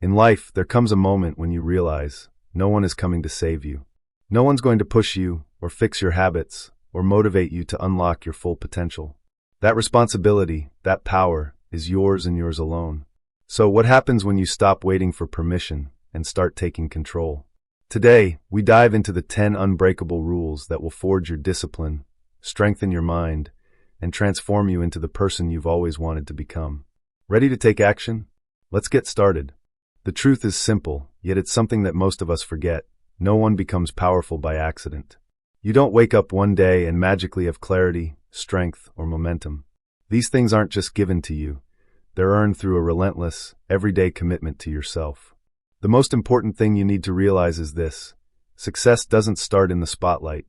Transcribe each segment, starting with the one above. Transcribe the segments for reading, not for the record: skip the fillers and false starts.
In life, there comes a moment when you realize no one is coming to save you. No one's going to push you, or fix your habits, or motivate you to unlock your full potential. That responsibility, that power, is yours and yours alone. So what happens when you stop waiting for permission and start taking control? Today, we dive into the 10 unbreakable rules that will forge your discipline, strengthen your mind, and transform you into the person you've always wanted to become. Ready to take action? Let's get started. The truth is simple, yet it's something that most of us forget. No one becomes powerful by accident. You don't wake up one day and magically have clarity, strength, or momentum. These things aren't just given to you. They're earned through a relentless, everyday commitment to yourself. The most important thing you need to realize is this: success doesn't start in the spotlight.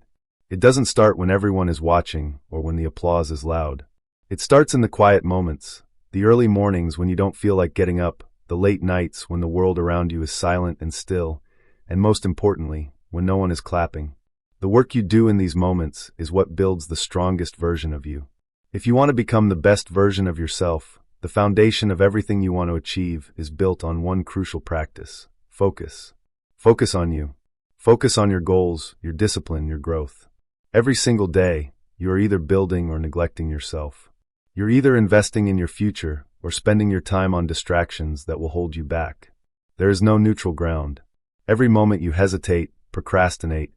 It doesn't start when everyone is watching or when the applause is loud. It starts in the quiet moments, the early mornings when you don't feel like getting up, the late nights when the world around you is silent and still, and most importantly, when no one is clapping. The work you do in these moments is what builds the strongest version of you. If you want to become the best version of yourself, the foundation of everything you want to achieve is built on one crucial practice: focus. Focus on you. Focus on your goals, your discipline, your growth. Every single day, you are either building or neglecting yourself. You're either investing in your future or spending your time on distractions that will hold you back. There is no neutral ground. Every moment you hesitate, procrastinate,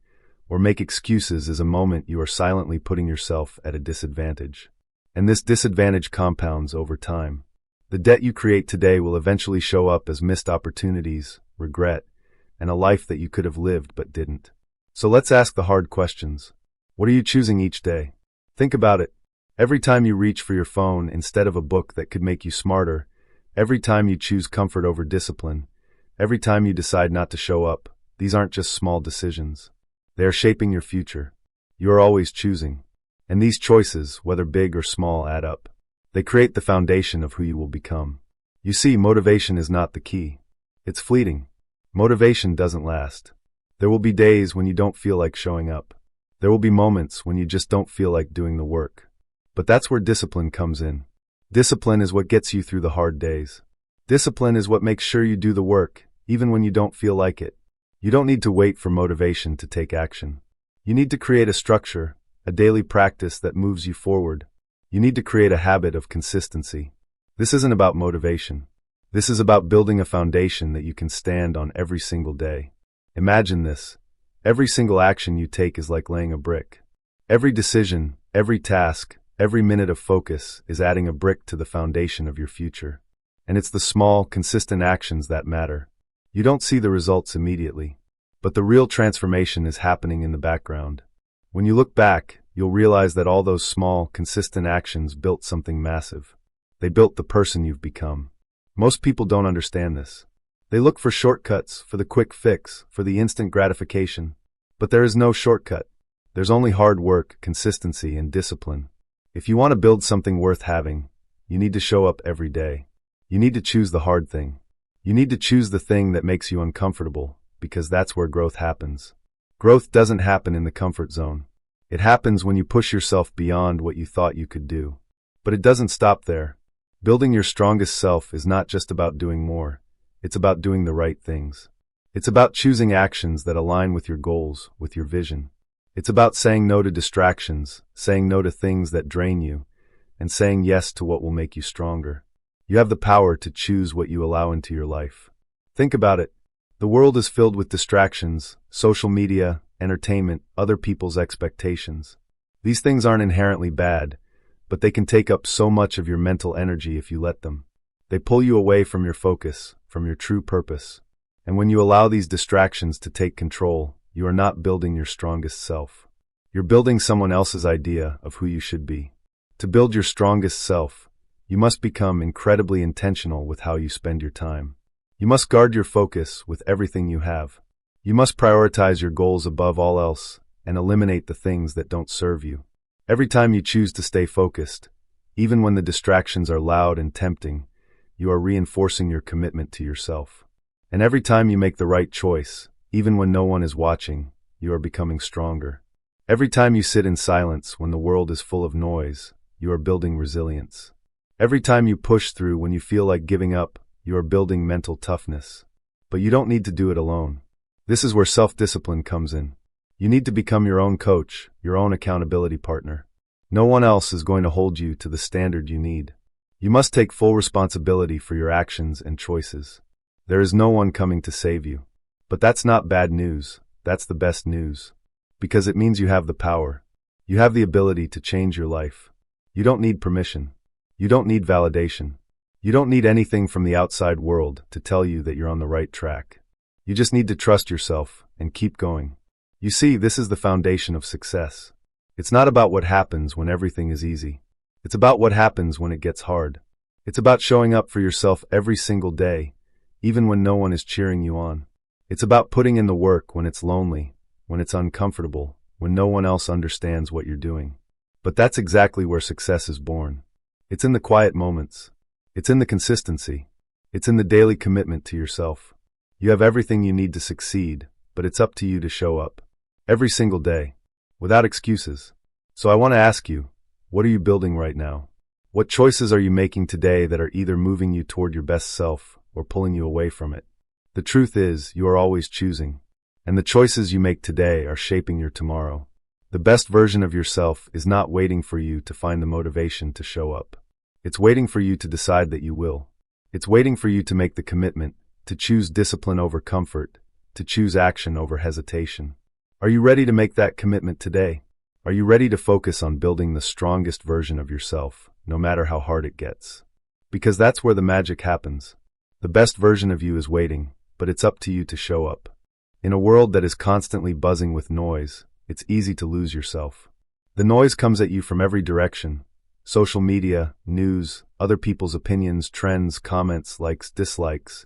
or make excuses is a moment you are silently putting yourself at a disadvantage. And this disadvantage compounds over time. The debt you create today will eventually show up as missed opportunities, regret, and a life that you could have lived but didn't. So let's ask the hard questions. What are you choosing each day? Think about it. Every time you reach for your phone instead of a book that could make you smarter, every time you choose comfort over discipline, every time you decide not to show up, these aren't just small decisions. They are shaping your future. You are always choosing. And these choices, whether big or small, add up. They create the foundation of who you will become. You see, motivation is not the key. It's fleeting. Motivation doesn't last. There will be days when you don't feel like showing up. There will be moments when you just don't feel like doing the work. But that's where discipline comes in. Discipline is what gets you through the hard days. Discipline is what makes sure you do the work, even when you don't feel like it. You don't need to wait for motivation to take action. You need to create a structure, a daily practice that moves you forward. You need to create a habit of consistency. This isn't about motivation. This is about building a foundation that you can stand on every single day. Imagine this. Every single action you take is like laying a brick. Every decision, every task, every minute of focus is adding a brick to the foundation of your future. And it's the small, consistent actions that matter. You don't see the results immediately, but the real transformation is happening in the background. When you look back, you'll realize that all those small, consistent actions built something massive. They built the person you've become. Most people don't understand this. They look for shortcuts, for the quick fix, for the instant gratification. But there is no shortcut. There's only hard work, consistency, and discipline. If you want to build something worth having, you need to show up every day. You need to choose the hard thing. You need to choose the thing that makes you uncomfortable, because that's where growth happens. Growth doesn't happen in the comfort zone. It happens when you push yourself beyond what you thought you could do. But it doesn't stop there. Building your strongest self is not just about doing more. It's about doing the right things. It's about choosing actions that align with your goals, with your vision. It's about saying no to distractions, saying no to things that drain you, and saying yes to what will make you stronger. You have the power to choose what you allow into your life. Think about it. The world is filled with distractions, social media, entertainment, other people's expectations. These things aren't inherently bad, but they can take up so much of your mental energy if you let them. They pull you away from your focus, from your true purpose. And when you allow these distractions to take control, you are not building your strongest self. You're building someone else's idea of who you should be. To build your strongest self, you must become incredibly intentional with how you spend your time. You must guard your focus with everything you have. You must prioritize your goals above all else and eliminate the things that don't serve you. Every time you choose to stay focused, even when the distractions are loud and tempting, you are reinforcing your commitment to yourself. And every time you make the right choice, even when no one is watching, you are becoming stronger. Every time you sit in silence when the world is full of noise, you are building resilience. Every time you push through when you feel like giving up, you are building mental toughness. But you don't need to do it alone. This is where self-discipline comes in. You need to become your own coach, your own accountability partner. No one else is going to hold you to the standard you need. You must take full responsibility for your actions and choices. There is no one coming to save you. But that's not bad news. That's the best news. Because it means you have the power. You have the ability to change your life. You don't need permission. You don't need validation. You don't need anything from the outside world to tell you that you're on the right track. You just need to trust yourself and keep going. You see, this is the foundation of success. It's not about what happens when everything is easy. It's about what happens when it gets hard. It's about showing up for yourself every single day, even when no one is cheering you on. It's about putting in the work when it's lonely, when it's uncomfortable, when no one else understands what you're doing. But that's exactly where success is born. It's in the quiet moments. It's in the consistency. It's in the daily commitment to yourself. You have everything you need to succeed, but it's up to you to show up. Every single day. Without excuses. So I want to ask you, what are you building right now? What choices are you making today that are either moving you toward your best self or pulling you away from it? The truth is, you are always choosing. And the choices you make today are shaping your tomorrow. The best version of yourself is not waiting for you to find the motivation to show up. It's waiting for you to decide that you will. It's waiting for you to make the commitment, to choose discipline over comfort, to choose action over hesitation. Are you ready to make that commitment today? Are you ready to focus on building the strongest version of yourself, no matter how hard it gets? Because that's where the magic happens. The best version of you is waiting, but it's up to you to show up. In a world that is constantly buzzing with noise, it's easy to lose yourself. The noise comes at you from every direction. Social media, news, other people's opinions, trends, comments, likes, dislikes.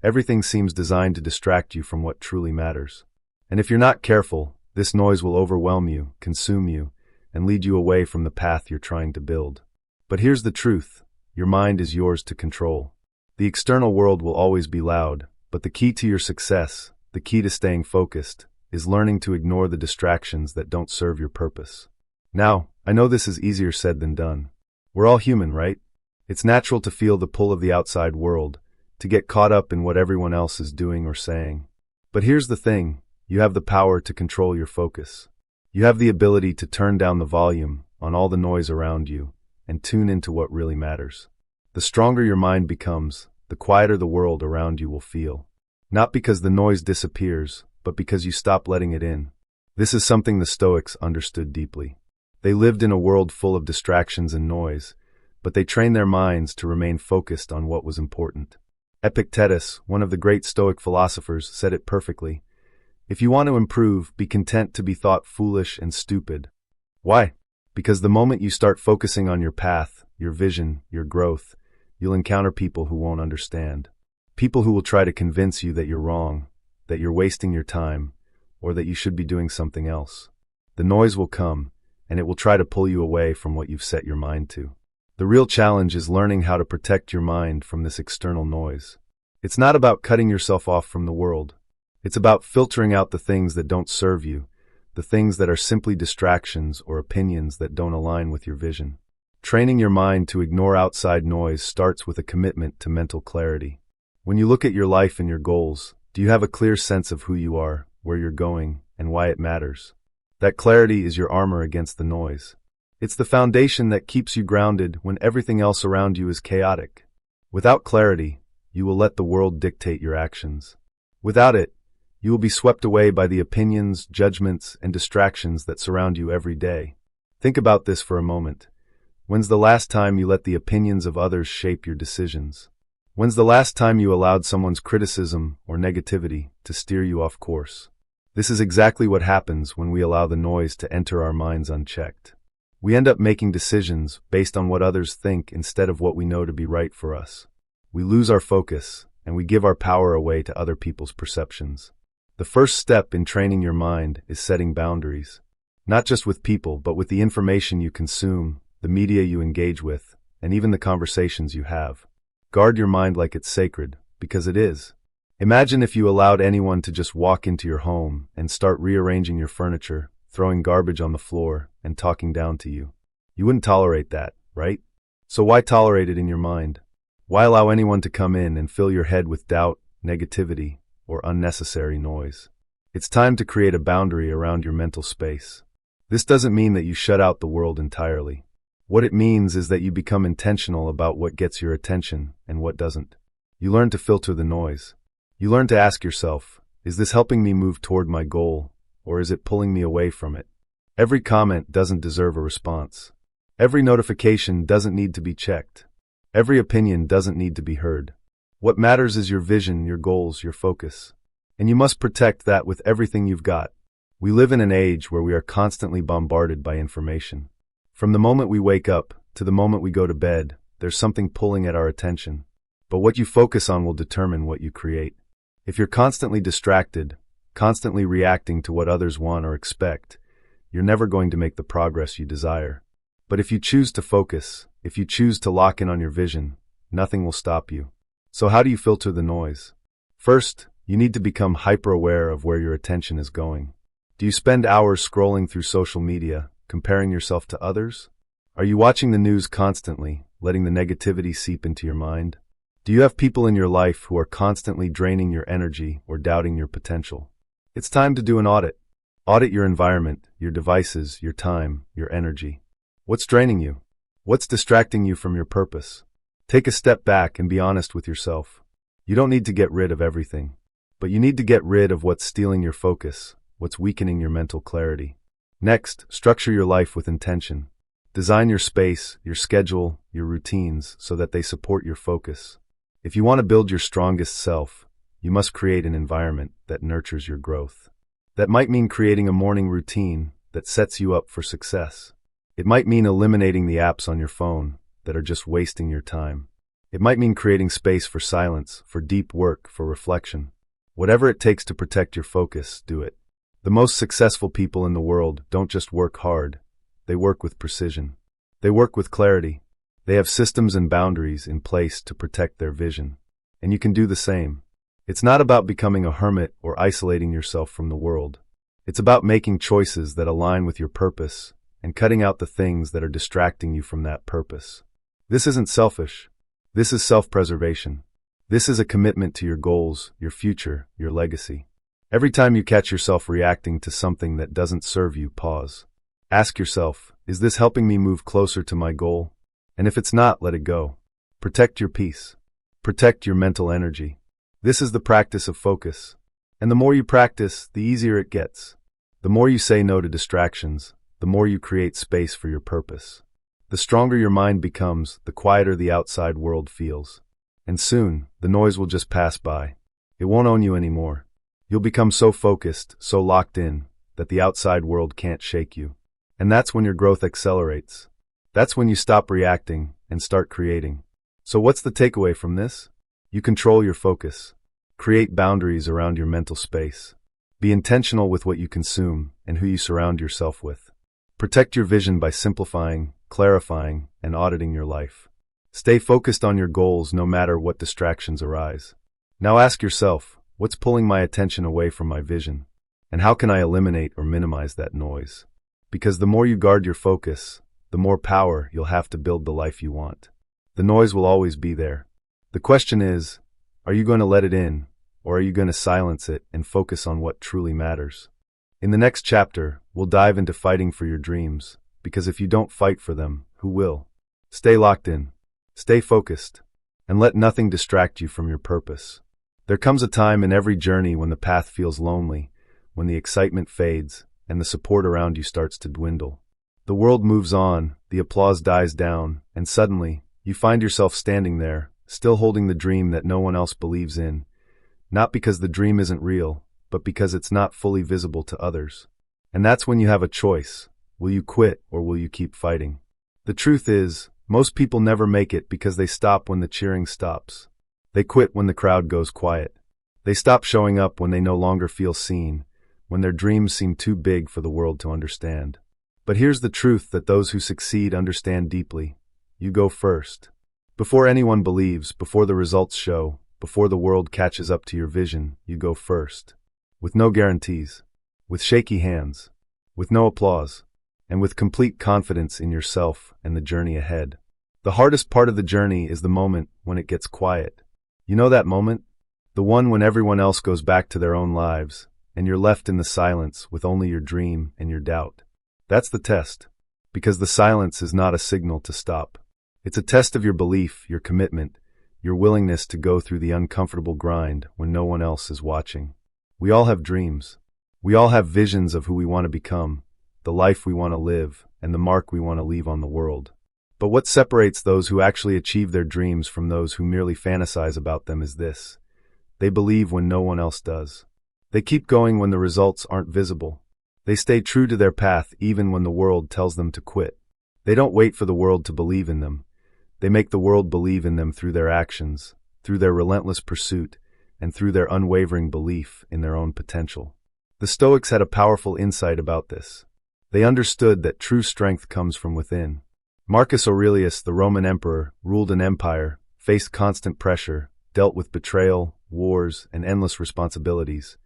Everything seems designed to distract you from what truly matters. And if you're not careful, this noise will overwhelm you, consume you, and lead you away from the path you're trying to build. But here's the truth. Your mind is yours to control. The external world will always be loud, but the key to your success, the key to staying focused, is learning to ignore the distractions that don't serve your purpose. Now, I know this is easier said than done. We're all human, right? It's natural to feel the pull of the outside world, to get caught up in what everyone else is doing or saying. But here's the thing, you have the power to control your focus. You have the ability to turn down the volume on all the noise around you and tune into what really matters. The stronger your mind becomes, the quieter the world around you will feel. Not because the noise disappears, but because you stop letting it in. This is something the Stoics understood deeply. They lived in a world full of distractions and noise, but they trained their minds to remain focused on what was important. Epictetus, one of the great Stoic philosophers, said it perfectly. If you want to improve, be content to be thought foolish and stupid. Why? Because the moment you start focusing on your path, your vision, your growth, you'll encounter people who won't understand. People who will try to convince you that you're wrong, that you're wasting your time, or that you should be doing something else. The noise will come, and it will try to pull you away from what you've set your mind to. The real challenge is learning how to protect your mind from this external noise. It's not about cutting yourself off from the world. It's about filtering out the things that don't serve you, the things that are simply distractions or opinions that don't align with your vision. Training your mind to ignore outside noise starts with a commitment to mental clarity. When you look at your life and your goals, do you have a clear sense of who you are, where you're going, and why it matters? That clarity is your armor against the noise. It's the foundation that keeps you grounded when everything else around you is chaotic. Without clarity, you will let the world dictate your actions. Without it, you will be swept away by the opinions, judgments, and distractions that surround you every day. Think about this for a moment. When's the last time you let the opinions of others shape your decisions? When's the last time you allowed someone's criticism or negativity to steer you off course? This is exactly what happens when we allow the noise to enter our minds unchecked. We end up making decisions based on what others think instead of what we know to be right for us. We lose our focus, and we give our power away to other people's perceptions. The first step in training your mind is setting boundaries. Not just with people, but with the information you consume, the media you engage with, and even the conversations you have. Guard your mind like it's sacred, because it is. Imagine if you allowed anyone to just walk into your home and start rearranging your furniture, throwing garbage on the floor, and talking down to you. You wouldn't tolerate that, right? So why tolerate it in your mind? Why allow anyone to come in and fill your head with doubt, negativity, or unnecessary noise. It's time to create a boundary around your mental space. This doesn't mean that you shut out the world entirely. What it means is that you become intentional about what gets your attention and what doesn't. You learn to filter the noise. You learn to ask yourself, is this helping me move toward my goal, or is it pulling me away from it? Every comment doesn't deserve a response. Every notification doesn't need to be checked. Every opinion doesn't need to be heard. What matters is your vision, your goals, your focus. And you must protect that with everything you've got. We live in an age where we are constantly bombarded by information. From the moment we wake up to the moment we go to bed, there's something pulling at our attention. But what you focus on will determine what you create. If you're constantly distracted, constantly reacting to what others want or expect, you're never going to make the progress you desire. But if you choose to focus, if you choose to lock in on your vision, nothing will stop you. So how do you filter the noise? First, you need to become hyper-aware of where your attention is going. Do you spend hours scrolling through social media, comparing yourself to others? Are you watching the news constantly, letting the negativity seep into your mind? Do you have people in your life who are constantly draining your energy or doubting your potential? It's time to do an audit. Audit your environment, your devices, your time, your energy. What's draining you? What's distracting you from your purpose? Take a step back and be honest with yourself. You don't need to get rid of everything, but you need to get rid of what's stealing your focus, what's weakening your mental clarity. Next, structure your life with intention. Design your space, your schedule, your routines so that they support your focus. If you want to build your strongest self, you must create an environment that nurtures your growth. That might mean creating a morning routine that sets you up for success. It might mean eliminating the apps on your phone that are just wasting your time. It might mean creating space for silence, for deep work, for reflection. Whatever it takes to protect your focus, do it. The most successful people in the world don't just work hard, they work with precision. They work with clarity. They have systems and boundaries in place to protect their vision. And you can do the same. It's not about becoming a hermit or isolating yourself from the world. It's about making choices that align with your purpose and cutting out the things that are distracting you from that purpose. This isn't selfish. This is self-preservation. This is a commitment to your goals, your future, your legacy. Every time you catch yourself reacting to something that doesn't serve you, pause. Ask yourself, is this helping me move closer to my goal? And if it's not, let it go. Protect your peace. Protect your mental energy. This is the practice of focus. And the more you practice, the easier it gets. The more you say no to distractions, the more you create space for your purpose. The stronger your mind becomes, the quieter the outside world feels. And soon, the noise will just pass by. It won't own you anymore. You'll become so focused, so locked in, that the outside world can't shake you. And that's when your growth accelerates. That's when you stop reacting and start creating. So what's the takeaway from this? You control your focus. Create boundaries around your mental space. Be intentional with what you consume and who you surround yourself with. Protect your vision by simplifying, clarifying, and auditing your life. Stay focused on your goals no matter what distractions arise. Now ask yourself, what's pulling my attention away from my vision? And how can I eliminate or minimize that noise? Because the more you guard your focus, the more power you'll have to build the life you want. The noise will always be there. The question is, are you going to let it in, or are you going to silence it and focus on what truly matters? In the next chapter, we'll dive into fighting for your dreams, because if you don't fight for them, who will? Stay locked in, stay focused, and let nothing distract you from your purpose. There comes a time in every journey when the path feels lonely, when the excitement fades, and the support around you starts to dwindle. The world moves on, the applause dies down, and suddenly, you find yourself standing there, still holding the dream that no one else believes in, not because the dream isn't real, but because it's not fully visible to others. And that's when you have a choice. Will you quit or will you keep fighting? The truth is, most people never make it because they stop when the cheering stops. They quit when the crowd goes quiet. They stop showing up when they no longer feel seen, when their dreams seem too big for the world to understand. But here's the truth that those who succeed understand deeply. You go first. Before anyone believes, before the results show, before the world catches up to your vision, you go first. With no guarantees, with shaky hands, with no applause, and with complete confidence in yourself and the journey ahead. The hardest part of the journey is the moment when it gets quiet. You know that moment? The one when everyone else goes back to their own lives, and you're left in the silence with only your dream and your doubt. That's the test. Because the silence is not a signal to stop. It's a test of your belief, your commitment, your willingness to go through the uncomfortable grind when no one else is watching. We all have dreams. We all have visions of who we want to become, the life we want to live, and the mark we want to leave on the world. But what separates those who actually achieve their dreams from those who merely fantasize about them is this: they believe when no one else does. They keep going when the results aren't visible. They stay true to their path even when the world tells them to quit. They don't wait for the world to believe in them. They make the world believe in them through their actions, through their relentless pursuit, and through their unwavering belief in their own potential. The Stoics had a powerful insight about this. They understood that true strength comes from within. Marcus Aurelius, the Roman emperor, ruled an empire, faced constant pressure, dealt with betrayal, wars, and endless responsibilities.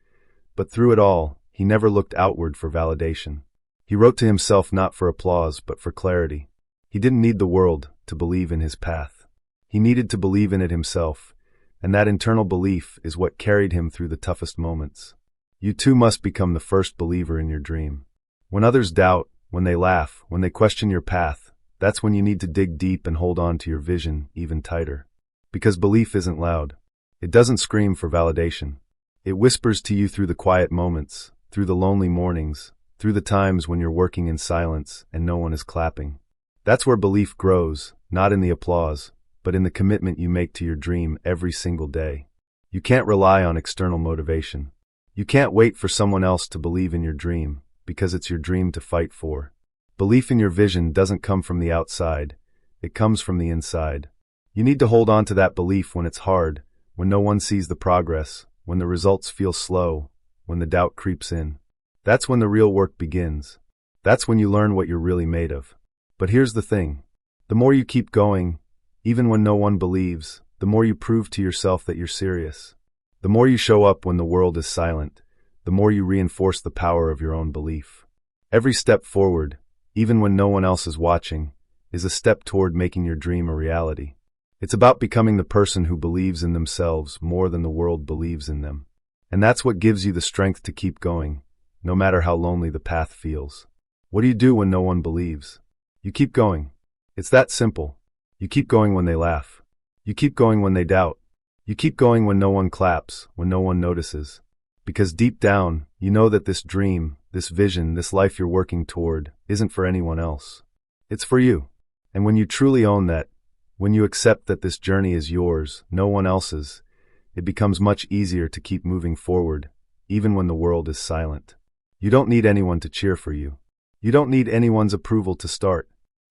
But through it all, he never looked outward for validation. He wrote to himself not for applause, but for clarity. He didn't need the world to believe in his path. He needed to believe in it himself, and that internal belief is what carried him through the toughest moments. You too must become the first believer in your dream. When others doubt, when they laugh, when they question your path, that's when you need to dig deep and hold on to your vision even tighter. Because belief isn't loud. It doesn't scream for validation. It whispers to you through the quiet moments, through the lonely mornings, through the times when you're working in silence and no one is clapping. That's where belief grows, not in the applause, but in the commitment you make to your dream every single day. You can't rely on external motivation. You can't wait for someone else to believe in your dream, because it's your dream to fight for. Belief in your vision doesn't come from the outside, it comes from the inside. You need to hold on to that belief when it's hard, when no one sees the progress, when the results feel slow, when the doubt creeps in. That's when the real work begins. That's when you learn what you're really made of. But here's the thing. The more you keep going, even when no one believes, the more you prove to yourself that you're serious. The more you show up when the world is silent, the more you reinforce the power of your own belief. Every step forward, even when no one else is watching, is a step toward making your dream a reality. It's about becoming the person who believes in themselves more than the world believes in them. And that's what gives you the strength to keep going, no matter how lonely the path feels. What do you do when no one believes? You keep going. It's that simple. You keep going when they laugh. You keep going when they doubt. You keep going when no one claps, when no one notices. Because deep down, you know that this dream, this vision, this life you're working toward, isn't for anyone else. It's for you. And when you truly own that, when you accept that this journey is yours, no one else's, it becomes much easier to keep moving forward, even when the world is silent. You don't need anyone to cheer for you. You don't need anyone's approval to start.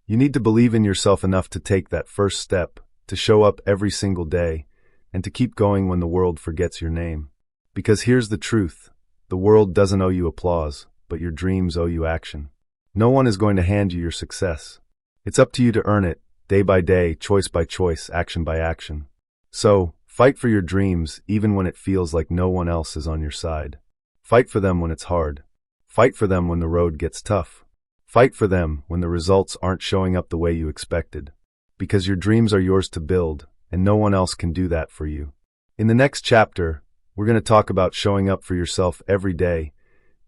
You need to believe in yourself enough to take that first step, to show up every single day, and to keep going when the world forgets your name. Because here's the truth. The world doesn't owe you applause, but your dreams owe you action. No one is going to hand you your success. It's up to you to earn it, day by day, choice by choice, action by action. So, fight for your dreams even when it feels like no one else is on your side. Fight for them when it's hard. Fight for them when the road gets tough. Fight for them when the results aren't showing up the way you expected. Because your dreams are yours to build, and no one else can do that for you. In the next chapter, we're going to talk about showing up for yourself every day,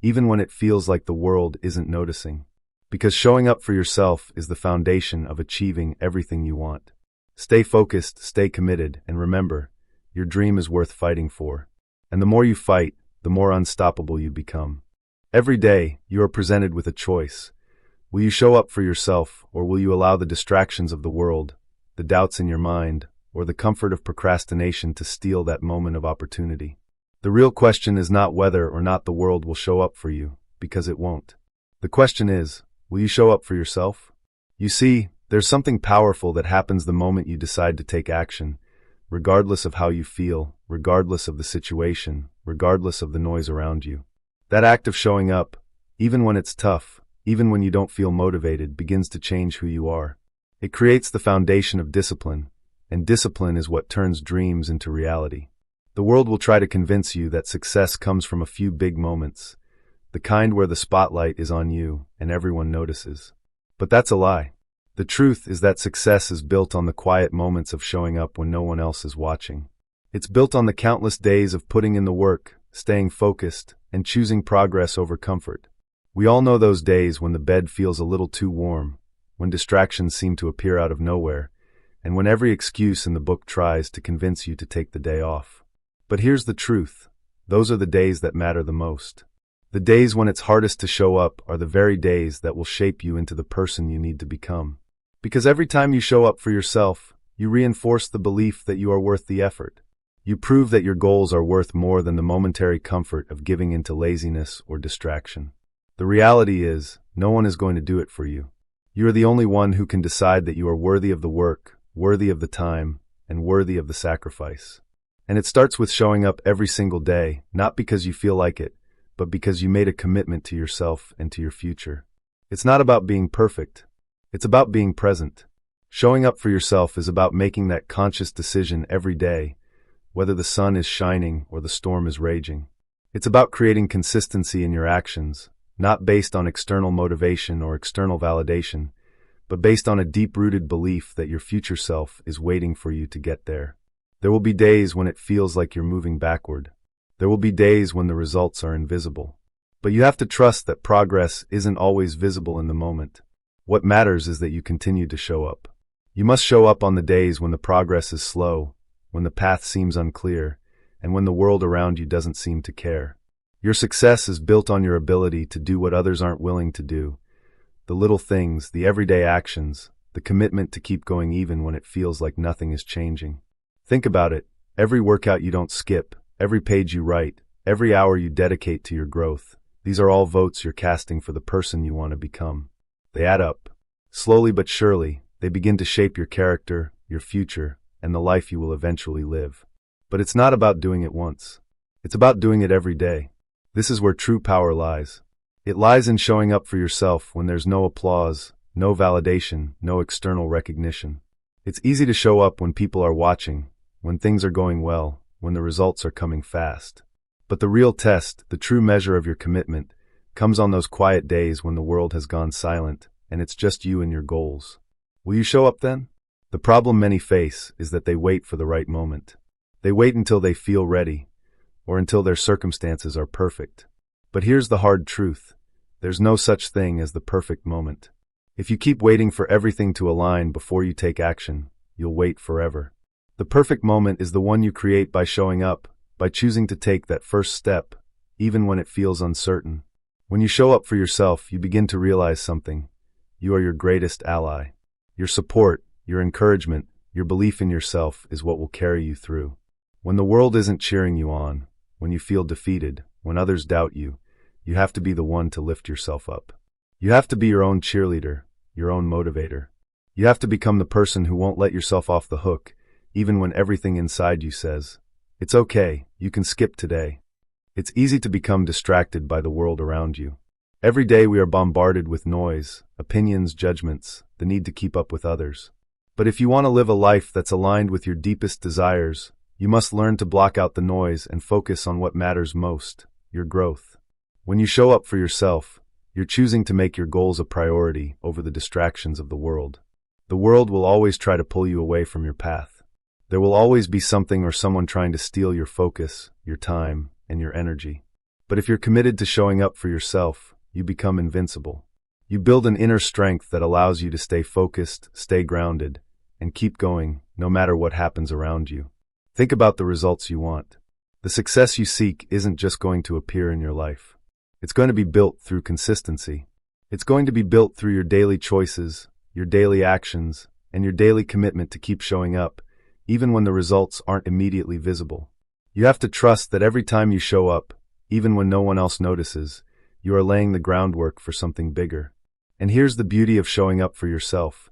even when it feels like the world isn't noticing. Because showing up for yourself is the foundation of achieving everything you want. Stay focused, stay committed, and remember, your dream is worth fighting for. And the more you fight, the more unstoppable you become. Every day, you are presented with a choice. Will you show up for yourself, or will you allow the distractions of the world, the doubts in your mind, or the comfort of procrastination to steal that moment of opportunity? The real question is not whether or not the world will show up for you, because it won't. The question is, will you show up for yourself? You see, there's something powerful that happens the moment you decide to take action, regardless of how you feel, regardless of the situation, regardless of the noise around you. That act of showing up, even when it's tough, even when you don't feel motivated, begins to change who you are. It creates the foundation of discipline, and discipline is what turns dreams into reality. The world will try to convince you that success comes from a few big moments, the kind where the spotlight is on you and everyone notices. But that's a lie. The truth is that success is built on the quiet moments of showing up when no one else is watching. It's built on the countless days of putting in the work, staying focused, and choosing progress over comfort. We all know those days when the bed feels a little too warm, when distractions seem to appear out of nowhere, and when every excuse in the book tries to convince you to take the day off. But here's the truth. Those are the days that matter the most. The days when it's hardest to show up are the very days that will shape you into the person you need to become. Because every time you show up for yourself, you reinforce the belief that you are worth the effort. You prove that your goals are worth more than the momentary comfort of giving into laziness or distraction. The reality is, no one is going to do it for you. You are the only one who can decide that you are worthy of the work, worthy of the time, and worthy of the sacrifice. And it starts with showing up every single day, not because you feel like it, but because you made a commitment to yourself and to your future. It's not about being perfect. It's about being present. Showing up for yourself is about making that conscious decision every day, whether the sun is shining or the storm is raging. It's about creating consistency in your actions, not based on external motivation or external validation, but based on a deep-rooted belief that your future self is waiting for you to get there. There will be days when it feels like you're moving backward. There will be days when the results are invisible. But you have to trust that progress isn't always visible in the moment. What matters is that you continue to show up. You must show up on the days when the progress is slow, when the path seems unclear, and when the world around you doesn't seem to care. Your success is built on your ability to do what others aren't willing to do. The little things, the everyday actions, the commitment to keep going even when it feels like nothing is changing. Think about it. Every workout you don't skip, every page you write, every hour you dedicate to your growth, these are all votes you're casting for the person you want to become. They add up. Slowly but surely, they begin to shape your character, your future, and the life you will eventually live. But it's not about doing it once. It's about doing it every day. This is where true power lies. It lies in showing up for yourself when there's no applause, no validation, no external recognition. It's easy to show up when people are watching, when things are going well, when the results are coming fast. But the real test, the true measure of your commitment, comes on those quiet days when the world has gone silent, and it's just you and your goals. Will you show up then? The problem many face is that they wait for the right moment. They wait until they feel ready, or until their circumstances are perfect. But here's the hard truth. There's no such thing as the perfect moment. If you keep waiting for everything to align before you take action, you'll wait forever. The perfect moment is the one you create by showing up, by choosing to take that first step, even when it feels uncertain. When you show up for yourself, you begin to realize something. You are your greatest ally. Your support, your encouragement, your belief in yourself is what will carry you through. When the world isn't cheering you on, when you feel defeated, when others doubt you, you have to be the one to lift yourself up. You have to be your own cheerleader, your own motivator. You have to become the person who won't let yourself off the hook, even when everything inside you says, "It's okay, you can skip today." It's easy to become distracted by the world around you. Every day we are bombarded with noise, opinions, judgments, the need to keep up with others. But if you want to live a life that's aligned with your deepest desires, you must learn to block out the noise and focus on what matters most, your growth. When you show up for yourself, you're choosing to make your goals a priority over the distractions of the world. The world will always try to pull you away from your path. There will always be something or someone trying to steal your focus, your time, and your energy. But if you're committed to showing up for yourself, you become invincible. You build an inner strength that allows you to stay focused, stay grounded, and keep going, no matter what happens around you. Think about the results you want. The success you seek isn't just going to appear in your life. It's going to be built through consistency. It's going to be built through your daily choices, your daily actions, and your daily commitment to keep showing up, even when the results aren't immediately visible. You have to trust that every time you show up, even when no one else notices, you are laying the groundwork for something bigger. And here's the beauty of showing up for yourself.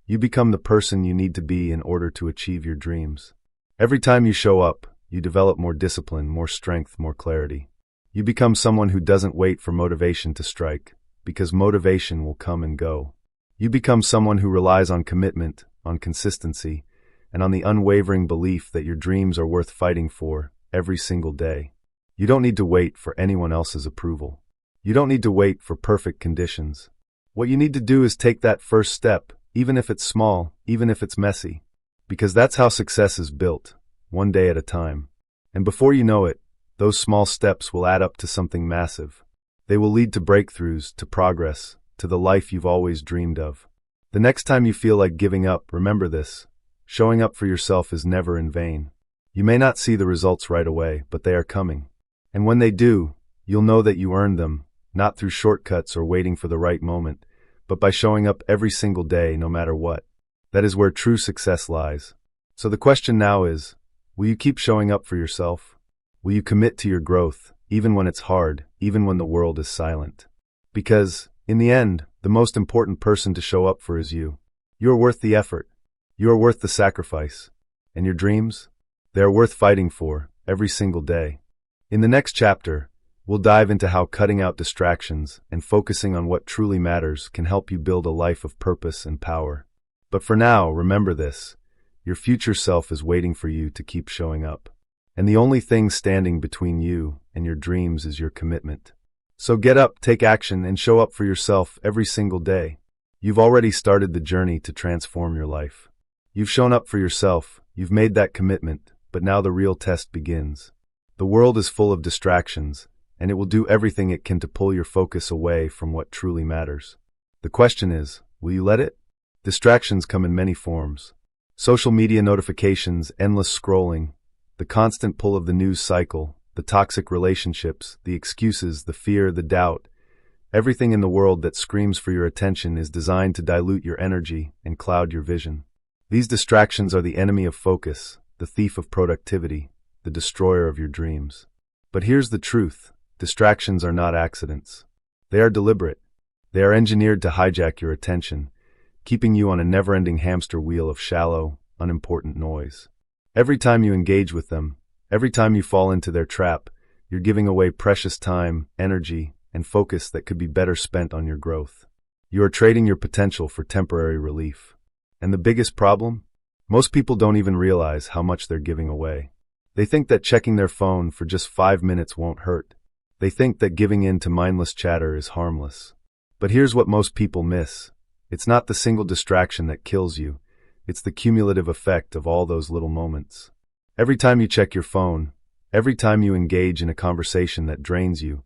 You become the person you need to be in order to achieve your dreams. Every time you show up, you develop more discipline, more strength, more clarity. You become someone who doesn't wait for motivation to strike, because motivation will come and go. You become someone who relies on commitment, on consistency, and on the unwavering belief that your dreams are worth fighting for every single day. You don't need to wait for anyone else's approval. You don't need to wait for perfect conditions. What you need to do is take that first step, even if it's small, even if it's messy. Because that's how success is built, one day at a time. And before you know it, those small steps will add up to something massive. They will lead to breakthroughs, to progress, to the life you've always dreamed of. The next time you feel like giving up, remember this: showing up for yourself is never in vain. You may not see the results right away, but they are coming. And when they do, you'll know that you earned them, not through shortcuts or waiting for the right moment, but by showing up every single day, no matter what. That is where true success lies. So the question now is, will you keep showing up for yourself? Will you commit to your growth, even when it's hard, even when the world is silent? Because, in the end, the most important person to show up for is you. You are worth the effort. You are worth the sacrifice. And your dreams? They are worth fighting for, every single day. In the next chapter, we'll dive into how cutting out distractions and focusing on what truly matters can help you build a life of purpose and power. But for now, remember this: your future self is waiting for you to keep showing up. And the only thing standing between you and your dreams is your commitment. So get up, take action, and show up for yourself every single day. You've already started the journey to transform your life. You've shown up for yourself, you've made that commitment, but now the real test begins. The world is full of distractions, and it will do everything it can to pull your focus away from what truly matters. The question is, will you let it? Distractions come in many forms. Social media notifications, endless scrolling, the constant pull of the news cycle, the toxic relationships, the excuses, the fear, the doubt. Everything in the world that screams for your attention is designed to dilute your energy and cloud your vision. These distractions are the enemy of focus, the thief of productivity, the destroyer of your dreams. But here's the truth: distractions are not accidents. They are deliberate. They are engineered to hijack your attention, keeping you on a never-ending hamster wheel of shallow, unimportant noise. Every time you engage with them, every time you fall into their trap, you're giving away precious time, energy, and focus that could be better spent on your growth. You are trading your potential for temporary relief. And the biggest problem? Most people don't even realize how much they're giving away. They think that checking their phone for just 5 minutes won't hurt. They think that giving in to mindless chatter is harmless. But here's what most people miss: it's not the single distraction that kills you. It's the cumulative effect of all those little moments. Every time you check your phone, every time you engage in a conversation that drains you,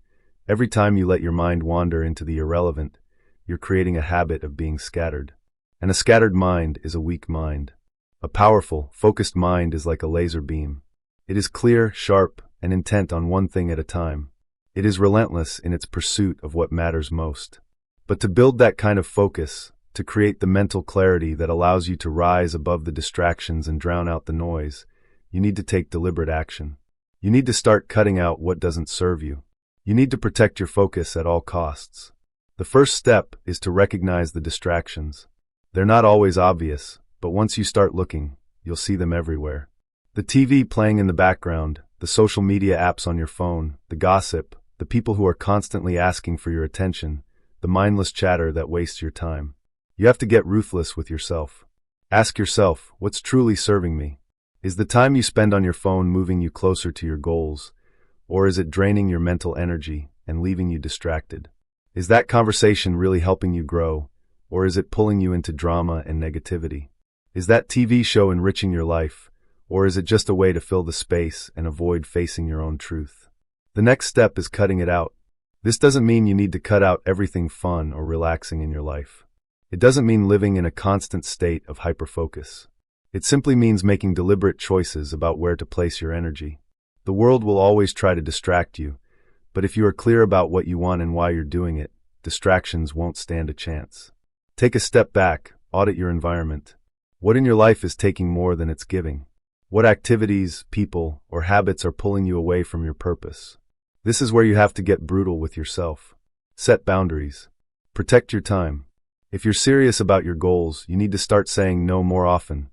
every time you let your mind wander into the irrelevant, you're creating a habit of being scattered. And a scattered mind is a weak mind. A powerful, focused mind is like a laser beam. It is clear, sharp, and intent on one thing at a time. It is relentless in its pursuit of what matters most. But to build that kind of focus, to create the mental clarity that allows you to rise above the distractions and drown out the noise, you need to take deliberate action. You need to start cutting out what doesn't serve you. You need to protect your focus at all costs. The first step is to recognize the distractions. They're not always obvious, but once you start looking, you'll see them everywhere. The TV playing in the background, the social media apps on your phone, the gossip, the people who are constantly asking for your attention, the mindless chatter that wastes your time. You have to get ruthless with yourself. Ask yourself, what's truly serving me? Is the time you spend on your phone moving you closer to your goals, or is it draining your mental energy and leaving you distracted? Is that conversation really helping you grow, or is it pulling you into drama and negativity? Is that TV show enriching your life, or is it just a way to fill the space and avoid facing your own truth? The next step is cutting it out. This doesn't mean you need to cut out everything fun or relaxing in your life. It doesn't mean living in a constant state of hyperfocus. It simply means making deliberate choices about where to place your energy. The world will always try to distract you, but if you are clear about what you want and why you're doing it, distractions won't stand a chance. Take a step back, audit your environment. What in your life is taking more than it's giving? What activities, people, or habits are pulling you away from your purpose? This is where you have to get brutal with yourself. Set boundaries. Protect your time. If you're serious about your goals, you need to start saying no more often,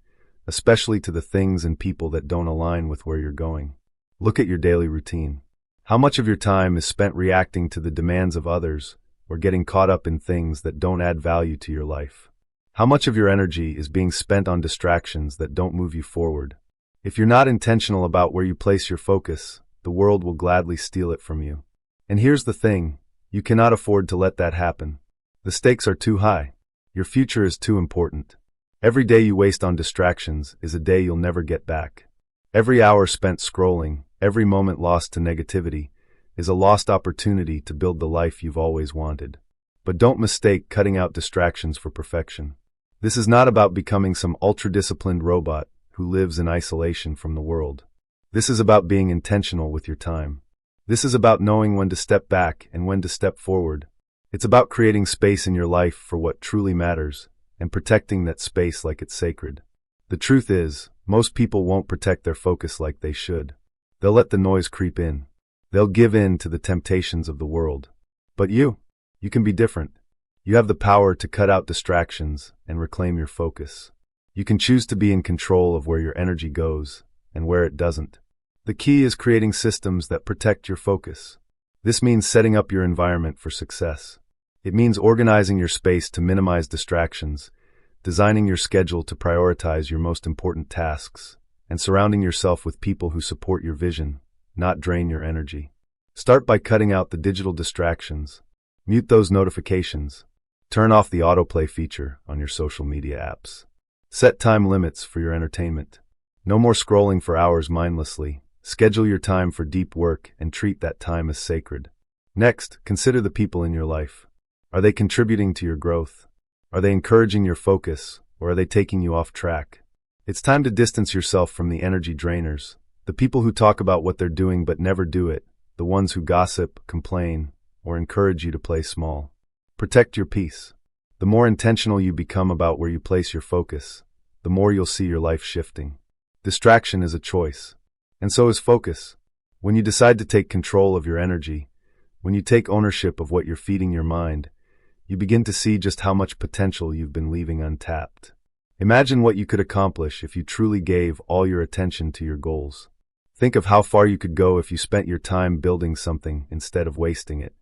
especially to the things and people that don't align with where you're going. Look at your daily routine. How much of your time is spent reacting to the demands of others or getting caught up in things that don't add value to your life? How much of your energy is being spent on distractions that don't move you forward? If you're not intentional about where you place your focus, the world will gladly steal it from you. And here's the thing, you cannot afford to let that happen. The stakes are too high. Your future is too important. Every day you waste on distractions is a day you'll never get back. Every hour spent scrolling, every moment lost to negativity, is a lost opportunity to build the life you've always wanted. But don't mistake cutting out distractions for perfection. This is not about becoming some ultra-disciplined robot who lives in isolation from the world. This is about being intentional with your time. This is about knowing when to step back and when to step forward. It's about creating space in your life for what truly matters and protecting that space like it's sacred. The truth is, most people won't protect their focus like they should. They'll let the noise creep in. They'll give in to the temptations of the world. But you can be different. You have the power to cut out distractions and reclaim your focus. You can choose to be in control of where your energy goes and where it doesn't. The key is creating systems that protect your focus. This means setting up your environment for success. It means organizing your space to minimize distractions, designing your schedule to prioritize your most important tasks, and surrounding yourself with people who support your vision, not drain your energy. Start by cutting out the digital distractions. Mute those notifications. Turn off the autoplay feature on your social media apps. Set time limits for your entertainment. No more scrolling for hours mindlessly. Schedule your time for deep work and treat that time as sacred. Next, consider the people in your life. Are they contributing to your growth? Are they encouraging your focus, or are they taking you off track? It's time to distance yourself from the energy drainers, the people who talk about what they're doing but never do it, the ones who gossip, complain, or encourage you to play small. Protect your peace. The more intentional you become about where you place your focus, the more you'll see your life shifting. Distraction is a choice, and so is focus. When you decide to take control of your energy, when you take ownership of what you're feeding your mind, you begin to see just how much potential you've been leaving untapped. Imagine what you could accomplish if you truly gave all your attention to your goals. Think of how far you could go if you spent your time building something instead of wasting it.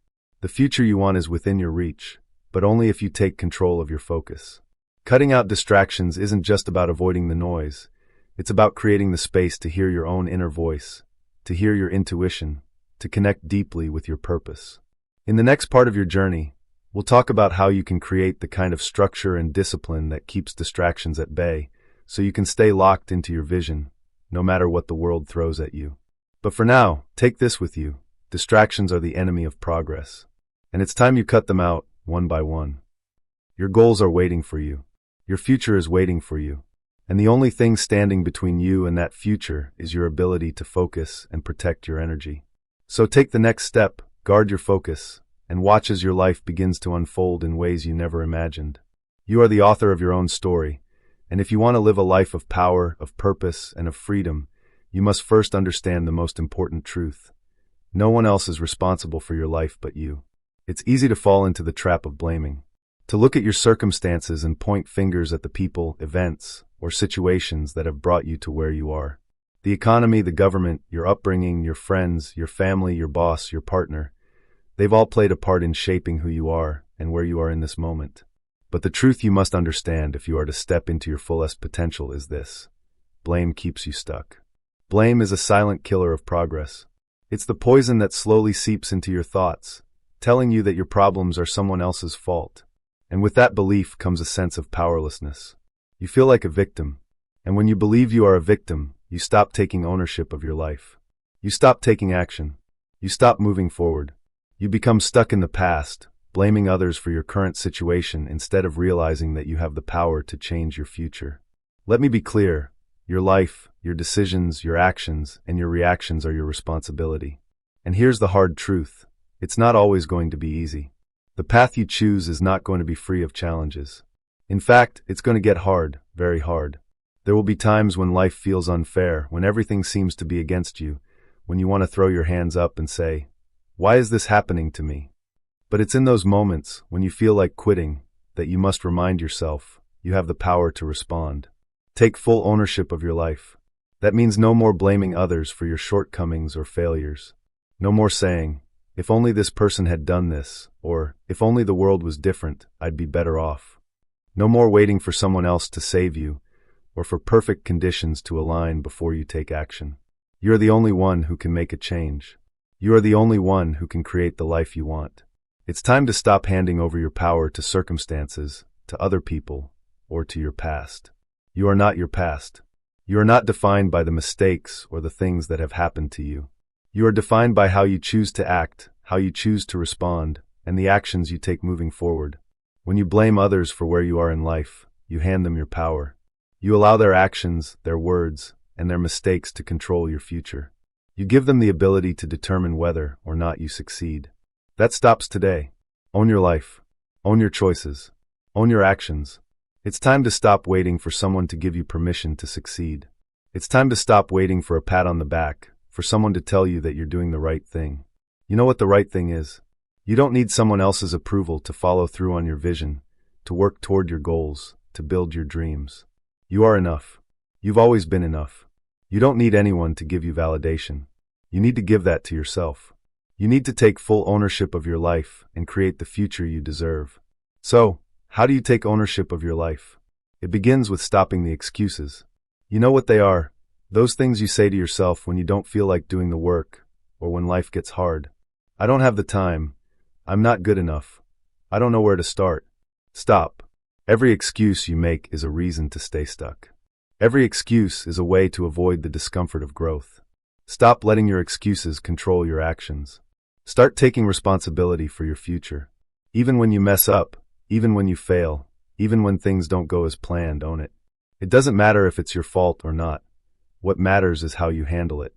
The future you want is within your reach, but only if you take control of your focus. Cutting out distractions isn't just about avoiding the noise. It's about creating the space to hear your own inner voice, to hear your intuition, to connect deeply with your purpose. In the next part of your journey, we'll talk about how you can create the kind of structure and discipline that keeps distractions at bay, so you can stay locked into your vision, no matter what the world throws at you. But for now, take this with you. Distractions are the enemy of progress. And it's time you cut them out, one by one. Your goals are waiting for you. Your future is waiting for you. And the only thing standing between you and that future is your ability to focus and protect your energy. So take the next step, guard your focus, and watch as your life begins to unfold in ways you never imagined. You are the author of your own story, and if you want to live a life of power, of purpose, and of freedom, you must first understand the most important truth. No one else is responsible for your life but you. It's easy to fall into the trap of blaming, to look at your circumstances and point fingers at the people, events, or situations that have brought you to where you are. The economy, the government, your upbringing, your friends, your family, your boss, your partner, they've all played a part in shaping who you are and where you are in this moment. But the truth you must understand if you are to step into your fullest potential is this: blame keeps you stuck. Blame is a silent killer of progress. It's the poison that slowly seeps into your thoughts, telling you that your problems are someone else's fault. And with that belief comes a sense of powerlessness. You feel like a victim. And when you believe you are a victim, you stop taking ownership of your life. You stop taking action. You stop moving forward. You become stuck in the past, blaming others for your current situation instead of realizing that you have the power to change your future. Let me be clear. Your life, your decisions, your actions, and your reactions are your responsibility. And here's the hard truth. It's not always going to be easy. The path you choose is not going to be free of challenges. In fact, it's going to get hard, very hard. There will be times when life feels unfair, when everything seems to be against you, when you want to throw your hands up and say, "Why is this happening to me?" But it's in those moments, when you feel like quitting, that you must remind yourself, you have the power to respond. Take full ownership of your life. That means no more blaming others for your shortcomings or failures. No more saying, "If only this person had done this," or "If only the world was different, I'd be better off." No more waiting for someone else to save you, or for perfect conditions to align before you take action. You are the only one who can make a change. You are the only one who can create the life you want. It's time to stop handing over your power to circumstances, to other people, or to your past. You are not your past. You are not defined by the mistakes or the things that have happened to you. You are defined by how you choose to act, how you choose to respond, and the actions you take moving forward. When you blame others for where you are in life, you hand them your power. You allow their actions, their words, and their mistakes to control your future. You give them the ability to determine whether or not you succeed. That stops today. Own your life. Own your choices. Own your actions. It's time to stop waiting for someone to give you permission to succeed. It's time to stop waiting for a pat on the back, for someone to tell you that you're doing the right thing. You know what the right thing is? You don't need someone else's approval to follow through on your vision, to work toward your goals, to build your dreams. You are enough. You've always been enough. You don't need anyone to give you validation. You need to give that to yourself. You need to take full ownership of your life and create the future you deserve. So, how do you take ownership of your life? It begins with stopping the excuses. You know what they are? Those things you say to yourself when you don't feel like doing the work, or when life gets hard. I don't have the time. I'm not good enough. I don't know where to start. Stop. Every excuse you make is a reason to stay stuck. Every excuse is a way to avoid the discomfort of growth. Stop letting your excuses control your actions. Start taking responsibility for your future. Even when you mess up, even when you fail, even when things don't go as planned, own it. It doesn't matter if it's your fault or not. What matters is how you handle it.